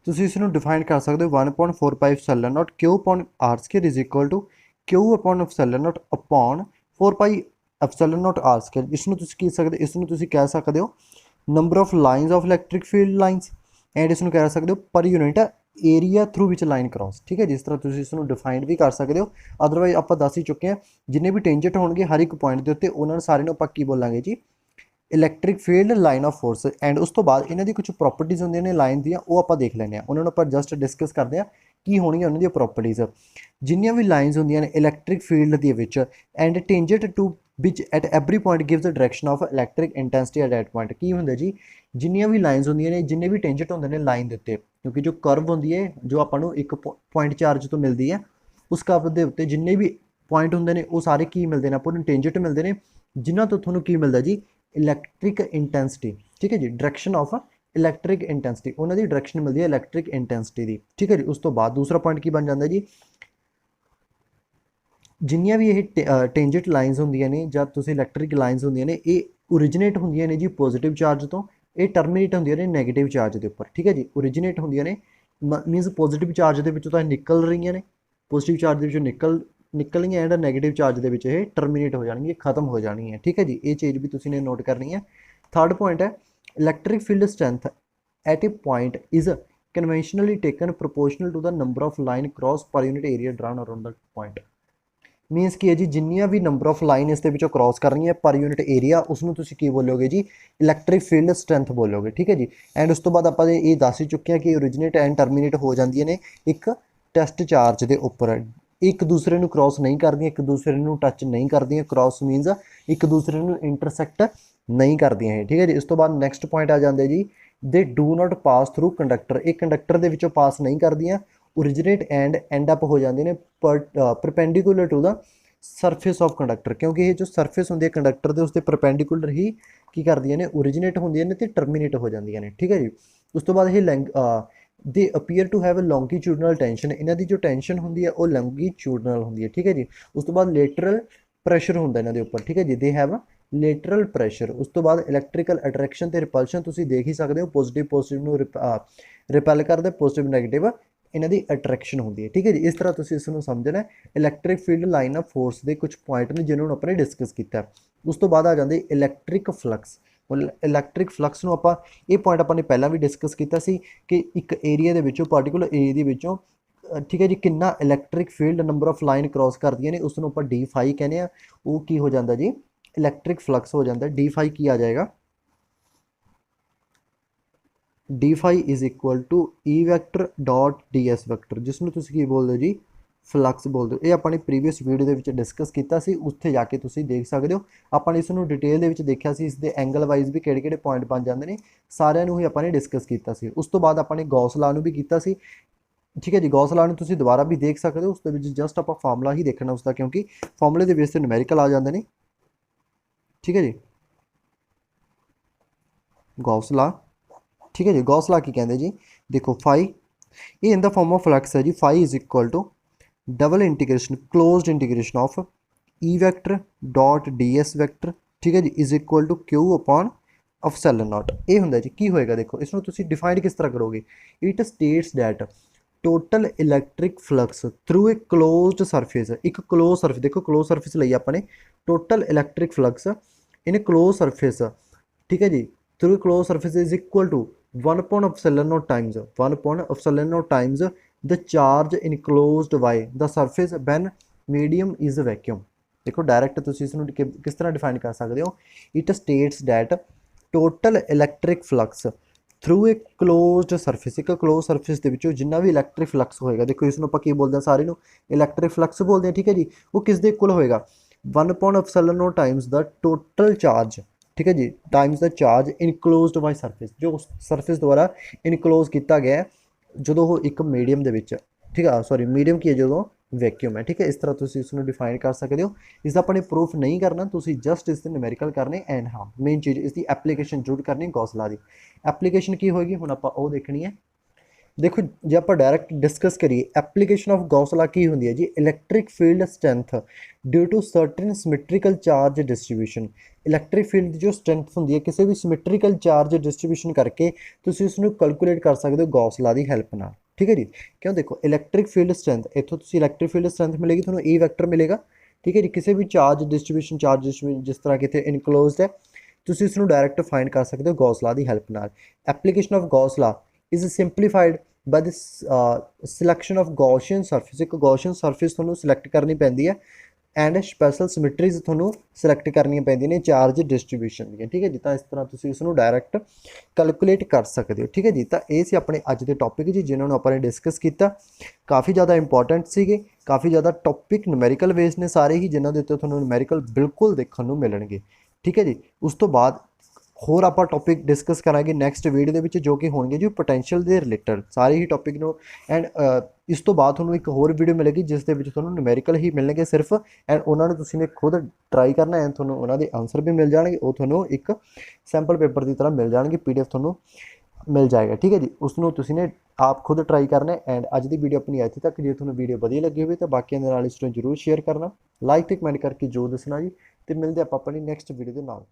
ਤੁਸੀਂ ਇਸ ਨੂੰ ਡਿਫਾਈਨ ਕਰ ਸਕਦੇ ਹੋ, 1/4 epsilon note Q upon r square is equal to Q upon epsilon note upon 4 epsilon note r square। ਇਸ ਨੂੰ ਤੁਸੀਂ ਕੀ ਸਕਦੇ, ਇਸ ਨੂੰ ਤੁਸੀਂ ਕਹਿ ਸਕਦੇ ਹੋ number of lines of electric field lines, and ਇਸ ਨੂੰ ਕਹਿ ਸਕਦੇ ਹੋ ਪਰ ਯੂਨਿਟ ਏਰੀਆ ਥਰੂ ਵਿਚ ਲਾਈਨ ਕ੍ਰੋਸ, ਠੀਕ ਹੈ। ਜਿਸ ਤਰ੍ਹਾਂ ਤੁਸੀਂ ਇਸ ਨੂੰ ਡਿਫਾਈਨ ਵੀ ਕਰ ਸਕਦੇ ਹੋ। ਅਦਰਵਾਈਜ਼ ਆਪਾਂ ਦੱਸ ਹੀ ਚੁੱਕੇ ਹਾਂ, ਜਿੰਨੇ ਵੀ ਟੇਂਜੈਂਟ ਹੋਣਗੇ ਹਰ ਇੱਕ ਪੁਆਇੰਟ ਦੇ ਉੱਤੇ ਉਹਨਾਂ ਨੂੰ ਸਾਰਿਆਂ ਨੂੰ ਆਪਾਂ ਕੀ ਬੋਲਾਂਗੇ ਜੀ, electric field line of force. And ਉਸ ਤੋਂ ਬਾਅਦ ਇਹਨਾਂ ਦੀ ਕੁਝ ਪ੍ਰੋਪਰਟੀਜ਼ ਹੁੰਦੀਆਂ ਨੇ ਲਾਈਨ ਦੀਆਂ, ਉਹ ਆਪਾਂ ਦੇਖ ਲੈਂਦੇ ਹਾਂ, ਉਹਨਾਂ ਨੂੰ ਆਪਾਂ ਜਸਟ ਡਿਸਕਸ ਕਰਦੇ ਹਾਂ ਕੀ ਹੋਣਗੀਆਂ ਉਹਨਾਂ ਦੀਆਂ ਪ੍ਰੋਪਰਟੀਜ਼। ਜਿੰਨੀਆਂ ਵੀ ਲਾਈਨਸ ਹੁੰਦੀਆਂ ਨੇ ਇਲੈਕਟ੍ਰਿਕ ਫੀਲਡ ਦੇ ਵਿੱਚ and tangent to which at every point gives the direction of electric intensity at that point. ਕੀ ਹੁੰਦਾ ਜੀ, ਜਿੰਨੀਆਂ ਵੀ ਲਾਈਨਸ ਹੁੰਦੀਆਂ ਨੇ, ਜਿੰਨੇ ਵੀ ਟੇਂਜੈਂਟ ਹੁੰਦੇ ਨੇ ਲਾਈਨ ਦੇ ਉੱਤੇ, ਕਿਉਂਕਿ ਜੋ ਕਰਵ ਹੁੰਦੀ ਹੈ ਜੋ ਆਪਾਂ ਨੂੰ ਇੱਕ ਪੁਆਇੰਟ ਚਾਰਜ ਤੋਂ ਮਿਲਦੀ ਹੈ, ਉਸ ਕਰਵ ਦੇ ਉੱਤੇ ਜਿੰਨੇ ਵੀ ਪੁਆਇੰਟ ਹੁੰਦੇ ਨੇ ਉਹ ਸਾਰੇ ਕੀ ਮਿਲਦੇ ਨੇ ਆਪਾਂ ਨੂੰ, ਟੇਂਜੈਂਟ ਮਿਲਦੇ ਨੇ, ਜਿਨ੍ਹਾਂ ਤੋਂ ਤੁਹਾਨੂੰ ਕੀ ਮਿਲਦਾ ਜੀ, ਇਲੈਕਟ੍ਰਿਕ ਇੰਟੈਂਸਿਟੀ, ਠੀਕ ਹੈ ਜੀ। ਡਾਇਰੈਕਸ਼ਨ ਆਫ ਇਲੈਕਟ੍ਰਿਕ ਇੰਟੈਂਸਿਟੀ, ਉਹਨਾਂ ਦੀ ਡਾਇਰੈਕਸ਼ਨ ਮਿਲਦੀ ਹੈ ਇਲੈਕਟ੍ਰਿਕ ਇੰਟੈਂਸਿਟੀ ਦੀ, ਠੀਕ ਹੈ ਜੀ। ਉਸ ਤੋਂ ਬਾਅਦ ਦੂਸਰਾ ਪੁਆਇੰਟ ਕੀ ਬਣ ਜਾਂਦਾ ਜੀ, ਜਿੰਨੀਆਂ ਵੀ ਇਹ ਟੇਂਜੈਂਟ ਲਾਈਨਸ ਹੁੰਦੀਆਂ ਨੇ ਜਾਂ ਤੁਸੀਂ ਇਲੈਕਟ੍ਰਿਕ ਲਾਈਨਸ ਹੁੰਦੀਆਂ ਨੇ, ਇਹ ਓਰੀਜਿਨੇਟ ਹੁੰਦੀਆਂ ਨੇ ਜੀ ਪੋਜ਼ਿਟਿਵ ਚਾਰਜ ਤੋਂ, ਇਹ ਟਰਮੀਨੇਟ ਹੁੰਦੀਆਂ ਨੇ ਨੈਗੇਟਿਵ ਚਾਰਜ ਦੇ ਉੱਪਰ, ਠੀਕ ਹੈ ਜੀ। ਓਰੀਜਿਨੇਟ ਹੁੰਦੀਆਂ ਨੇ ਮੀਨਸ ਪੋਜ਼ਿਟਿਵ ਚਾਰਜ ਦੇ ਵਿੱਚੋਂ ਤਾਂ ਨਿਕਲ ਰਹੀਆਂ ਨੇ, ਪੋਜ਼ਿਟਿਵ ਚਾਰਜ ਦੇ ਵਿੱਚੋਂ ਨਿਕਲਣਗੀਆਂ ਐਂਡ ਨੈਗੇਟਿਵ ਚਾਰਜ ਦੇ ਵਿੱਚ ਇਹ ਟਰਮੀਨੇਟ ਹੋ ਜਾਣਗੀਆਂ, ਖਤਮ ਹੋ ਜਾਣਗੀਆਂ, ਠੀਕ ਹੈ ਜੀ। ਇਹ ਚੀਜ਼ ਵੀ ਤੁਸੀਂ ਨੇ ਨੋਟ ਕਰਨੀ ਹੈ। ਥਰਡ ਪੁਆਇੰਟ ਹੈ electric field strength at a point is conventionally taken proportional to the number of line cross per unit area drawn around the point. Means ਕੀ ਹੈ ਜੀ, ਜਿੰਨੀਆਂ ਵੀ ਨੰਬਰ ਆਫ ਲਾਈਨ ਇਸ ਦੇ ਵਿੱਚੋਂ ਕ੍ਰੋਸ ਕਰ ਰਹੀਆਂ ਪਰ ਯੂਨਿਟ ਏਰੀਆ, ਉਸ ਨੂੰ ਤੁਸੀਂ ਕੀ ਬੋਲੋਗੇ ਜੀ, ਇਲੈਕਟ੍ਰਿਕ ਫੀਲਡ ਸਟਰੈਂਥ ਬੋਲੋਗੇ, ਠੀਕ ਹੈ ਜੀ। ਐਂਡ ਉਸ ਤੋਂ ਬਾਅਦ ਆਪਾਂ ਇਹ ਦੱਸ ਹੀ ਚੁੱਕੇ ਹਾਂ ਕਿ ਓਰੀਜਿਨੇਟ ਐਂਡ ਟਰਮੀਨੇਟ ਹੋ ਜਾਂਦੀਆਂ ਨੇ ਇੱਕ ਟੈਸਟ ਚਾਰਜ ਦੇ ਉੱਪਰ, ਇੱਕ ਦੂਸਰੇ ਨੂੰ ਕ੍ਰੋਸ ਨਹੀਂ ਕਰਦੀਆਂ, ਇੱਕ ਦੂਸਰੇ ਨੂੰ ਟੱਚ ਨਹੀਂ ਕਰਦੀਆਂ। ਕ੍ਰੋਸ ਮੀਨਸ ਇੱਕ ਦੂਸਰੇ ਨੂੰ ਇੰਟਰਸੈਕਟ ਨਹੀਂ ਕਰਦੀਆਂ ਇਹ, ਠੀਕ ਹੈ ਜੀ। ਇਸ ਤੋਂ ਬਾਅਦ ਨੈਕਸਟ ਪੁਆਇੰਟ ਆ ਜਾਂਦੇ ਜੀ, ਦੇ do not pass through conductor, ਇਹ ਕੰਡਕਟਰ ਦੇ ਵਿੱਚੋਂ ਪਾਸ ਨਹੀਂ ਕਰਦੀਆਂ, ਓਰੀਜਿਨੇਟ ਐਂਡ ਐਂਡ ਅਪ ਹੋ ਜਾਂਦੇ ਨੇ perpendicular to the surface of conductor, ਕਿਉਂਕਿ ਇਹ ਜੋ ਸਰਫੇਸ ਹੁੰਦੀ ਹੈ ਕੰਡਕਟਰ ਦੇ ਉਸ ਦੇ ਪਰਪੈਂਡੀਕੂਲਰ ਹੀ ਕੀ ਕਰਦੀਆਂ ਨੇ, ਓਰੀਜਿਨੇਟ ਹੁੰਦੀਆਂ ਨੇ ਤੇ ਟਰਮੀਨੇਟ ਹੋ ਜਾਂਦੀਆਂ ਨੇ, ਠੀਕ ਹੈ ਜੀ। ਉਸ ਤੋਂ ਬਾਅਦ ਇਹ they appear to have a longitudinal tension, ਇਹਨਾਂ ਦੀ ਜੋ ਟੈਂਸ਼ਨ ਹੁੰਦੀ ਹੈ ਉਹ ਲੌਂਗੀਟਿਊਡਨਲ ਹੁੰਦੀ ਹੈ, ਠੀਕ ਹੈ ਜੀ। ਉਸ ਤੋਂ ਬਾਅਦ ਲੇਟਰਲ ਪ੍ਰੈਸ਼ਰ ਹੁੰਦਾ ਇਹਨਾਂ ਦੇ ਉੱਪਰ, ਠੀਕ ਹੈ ਜੀ, ਦੇ ਹੈਵ ਲੇਟਰਲ ਪ੍ਰੈਸ਼ਰ। ਉਸ ਤੋਂ ਬਾਅਦ ਇਲੈਕਟ੍ਰੀਕਲ ਅਟਰੈਕਸ਼ਨ ਤੇ ਰਿਪਲਸ਼ਨ ਤੁਸੀਂ ਦੇਖ ਹੀ ਸਕਦੇ ਹੋ, ਪੋਜ਼ਿਟਿਵ ਨੂੰ ਰਿਪੈਲ ਕਰਦੇ, ਪੋਜ਼ਿਟਿਵ ਨੈਗੇਟਿਵ ਇਹਨਾਂ ਦੀ ਅਟਰੈਕਸ਼ਨ ਹੁੰਦੀ ਹੈ, ਠੀਕ ਹੈ ਜੀ। ਇਸ ਤਰ੍ਹਾਂ ਤੁਸੀਂ ਇਸ ਨੂੰ ਸਮਝਣਾ। Electric field line of force ਦੇ ਕੁਝ ਪੁਆਇੰਟ ਨੇ ਜਿਹਨਾਂ ਨੂੰ ਆਪਾਂ ਨੇ ਡਿਸਕਸ ਕੀਤਾ। ਉਸ ਤੋਂ ਬਾਅਦ ਆ ਜਾਂਦੇ ਇਲੈਕਟ੍ਰਿਕ ਫਲਕਸ। ਇਲੈਕਟ੍ਰਿਕ ਫਲਕਸ ਨੂੰ ਆਪਾਂ ਇਹ ਪੁਆਇੰਟ ਆਪਾਂ ਨੇ ਪਹਿਲਾਂ ਵੀ ਡਿਸਕਸ ਕੀਤਾ ਸੀ ਕਿ ਇੱਕ ਏਰੀਆ ਦੇ ਵਿੱਚੋਂ, ਪਾਰਟੀਕੂਲਰ ਏਰੀਆ ਦੇ ਵਿੱਚੋਂ, ਠੀਕ ਹੈ ਜੀ, ਕਿੰਨਾ electric field number of line cross ਕਰਦੀਆਂ ਨੇ, ਉਸ ਨੂੰ ਆਪਾਂ ਡੀ ਫਾਈ ਕਹਿੰਦੇ ਆ। ਉਹ ਕੀ ਹੋ ਜਾਂਦਾ ਜੀ, ਇਲੈਕਟ੍ਰਿਕ ਫਲਕਸ ਹੋ ਜਾਂਦਾ। ਡੀ ਫਾਈ ਕੀ ਆ ਜਾਏਗਾ, d phi is equal to E vector dot d S vector, ਜਿਸ ਨੂੰ ਤੁਸੀਂ ਕੀ ਬੋਲਦੇ ਹੋ ਜੀ, ਫਲਕਸ ਬੋਲਦੇ ਹੋ। ਇਹ ਆਪਾਂ ਨੇ ਪ੍ਰੀਵੀਅਸ ਵੀਡੀਓ ਦੇ ਵਿੱਚ ਡਿਸਕਸ ਕੀਤਾ ਸੀ, ਉੱਥੇ ਜਾ ਕੇ ਤੁਸੀਂ ਦੇਖ ਸਕਦੇ ਹੋ। ਆਪਾਂ ਨੇ ਇਸ ਨੂੰ ਡਿਟੇਲ ਦੇ ਵਿੱਚ ਦੇਖਿਆ ਸੀ, ਇਸ ਦੇ ਐਂਗਲ ਵਾਈਜ਼ ਵੀ ਕਿਹੜੇ ਕਿਹੜੇ ਪੁਆਇੰਟ ਬਣ ਜਾਂਦੇ ਨੇ, ਸਾਰਿਆਂ ਨੂੰ ਹੀ ਆਪਾਂ ਨੇ ਡਿਸਕਸ ਕੀਤਾ ਸੀ। ਉਸ ਤੋਂ ਬਾਅਦ ਆਪਾਂ ਨੇ ਗੌਸ ਲਾ ਨੂੰ ਵੀ ਕੀਤਾ ਸੀ, ਠੀਕ ਹੈ ਜੀ। ਗੌਸ ਲਾ ਨੂੰ ਤੁਸੀਂ ਦੁਬਾਰਾ ਵੀ ਦੇਖ ਸਕਦੇ ਹੋ, ਉਸ ਦੇ ਵਿੱਚ ਜਸਟ ਆਪਾਂ ਫਾਰਮੂਲਾ ਹੀ ਦੇਖਣਾ ਉਸਦਾ, ਕਿਉਂਕਿ ਫਾਰਮੂਲੇ ਦੇ ਬੇਸ ਤੇ ਨਿਊਮੈਰੀਕਲ ਆ ਜਾਂਦੇ ਨੇ, ਠੀਕ ਹੈ ਜੀ। ਗੌਸ ਲਾ, ठीक है जी। गॉस ला की कहते जी, देखो फाई ये in the form of flux है जी, phi is equal to double integration closed integration of E vector dot d s vector, ठीक है जी, is equal to Q upon epsilon naught. ये होंगे जी, की होएगा देखो इसमें तुम डिफाइन किस तरह करोगे। It states that total electric flux through a closed surface, एक क्लोज सरफेस, देखो क्लोज सरफेस ਲਈ ਆਪਾਂ ਨੇ total electric flux in close surface, ठीक है जी, through close surface is equal to 1 upon epsilon naught times 1 upon epsilon naught times the charge enclosed by the surface when medium is vacuum. देखो direct तुसीं इसनूं किस तरह define कर सकते हो। It states that total electric flux through a closed surface, एक close surface के विचों जिन्ना भी इलैक्ट्रिक फ्लक्स होएगा, देखो इसनूं आपां की बोलदे हैं सारे नूं इलैक्ट्रिक फ्लक्स बोलते हैं, ठीक है जी। वो किस दे इक्वल होएगा 1/ε0 टाइम्स द टोटल चार्ज, ठीक है जी, times the charge enclosed by surface, जो सरफेस द्वारा इनक्लोज किया गया है जो वो एक मीडियम दे विच, ठीक है, सॉरी मीडियम की है जो वैक्यूम है, ठीक है। इस तरह तुम इसमें डिफाइन कर सकते हो। इसका अपने प्रूफ नहीं करना, तुम जस्ट इसके न्यूमेरिकल करने एंड हाँ मेन चीज़ इसकी एप्लीकेशन जरूर करनी गॉस लॉ की। एप्लीकेशन की होएगी हुण आपां ओह देखनी है। देखो जे आप डायरैक्ट डिस्कस करिए एप्लीकेशन ऑफ गॉस लॉ की होंदी है जी, electric field strength due to certain symmetrical charge distribution. Electric field की जो स्ट्रेंथ होंदी है किसी भी सिमेट्रिकल चार्ज डिस्ट्रीब्यूशन करके तुसीं उसनूं कैलकुलेट कर सकते हो गॉस लॉ की हैल्प नाल, ठीक है जी। क्यों देखो इलैक्ट्रिक फील्ड स्ट्रेंथ इत्थों तुसीं इलैक्ट्रिक फील्ड स्ट्रेंथ मिलेगी तुहानूं ई वैक्टर मिलेगा, ठीक है जी। किसी भी चार्ज डिस्ट्रीब्यूशन जिस तरह कि इत्थे इनक्लोज्ड है तुसीं इसनूं डायरैक्ट फाइंड कर सकते हो गॉस लॉ की हैल्प नाल। Application of Gauss law is simplified by the selection of Gaussian surface. एक गॉसियन सरफेस तुहानूं सिलेक्ट करनी पैंदी है एंड स्पैशल सिमेट्रीज तुहानूं सिलेक्ट करनी पैंदियां ने चार्ज डिस्ट्रीब्यूशन दी, ठीक है जी। तो इस तरह तुसीं इसनूं डायरैक्ट कैलकुलेट कर सकते हो, ठीक है जी। तो ये सी अपने अज के टॉपिक जी जिन्होंने अपने डिस्कस किया, काफ़ी ज़्यादा इंपॉर्टेंट सीगे, काफ़ी ज़्यादा टॉपिक न्यूमेरिकल बेस ने सारे ही जिन्होंने उत्ते तुहानूं न्यूमेरिकल बिल्कुल देखने को मिलणगे, ठीक है जी। उस तो बाद होर आप टॉपिक डिस्कस करांगे नैक्सट वीडियो के जो कि होंगे जी पोटैंशियल के रिलेटेड सारे ही टॉपिक नो एंड इस तो बाद थोड़ा एक होर वीडियो मिलेगी जिस दे विच तुहानूं न्यूमेरिकल ही मिलणगे सिर्फ एंड उन्होंने तुसीं ने खुद ट्राई करना एंड तुहानूं उन्हां दे आंसर भी मिल जाएंगे, वो तुहानूं एक सैंपल पेपर की तरह मिल जाएंगे, PDF तुहानूं मिल जाएगा, ठीक है जी। उसनूं तुसीं ने आप खुद ट्राई करना एंड अज की वीडियो अपनी इत्थे तक। जो तुहानूं वीडियो वधिया लगी होवे तो बाकियां दे नाल इसनूं जरूर शेयर करना, लाइक ते कमेंट करके जरूर दसना जी। तो मिलते आपां अपनी नैक्सट वीडियो के नाल।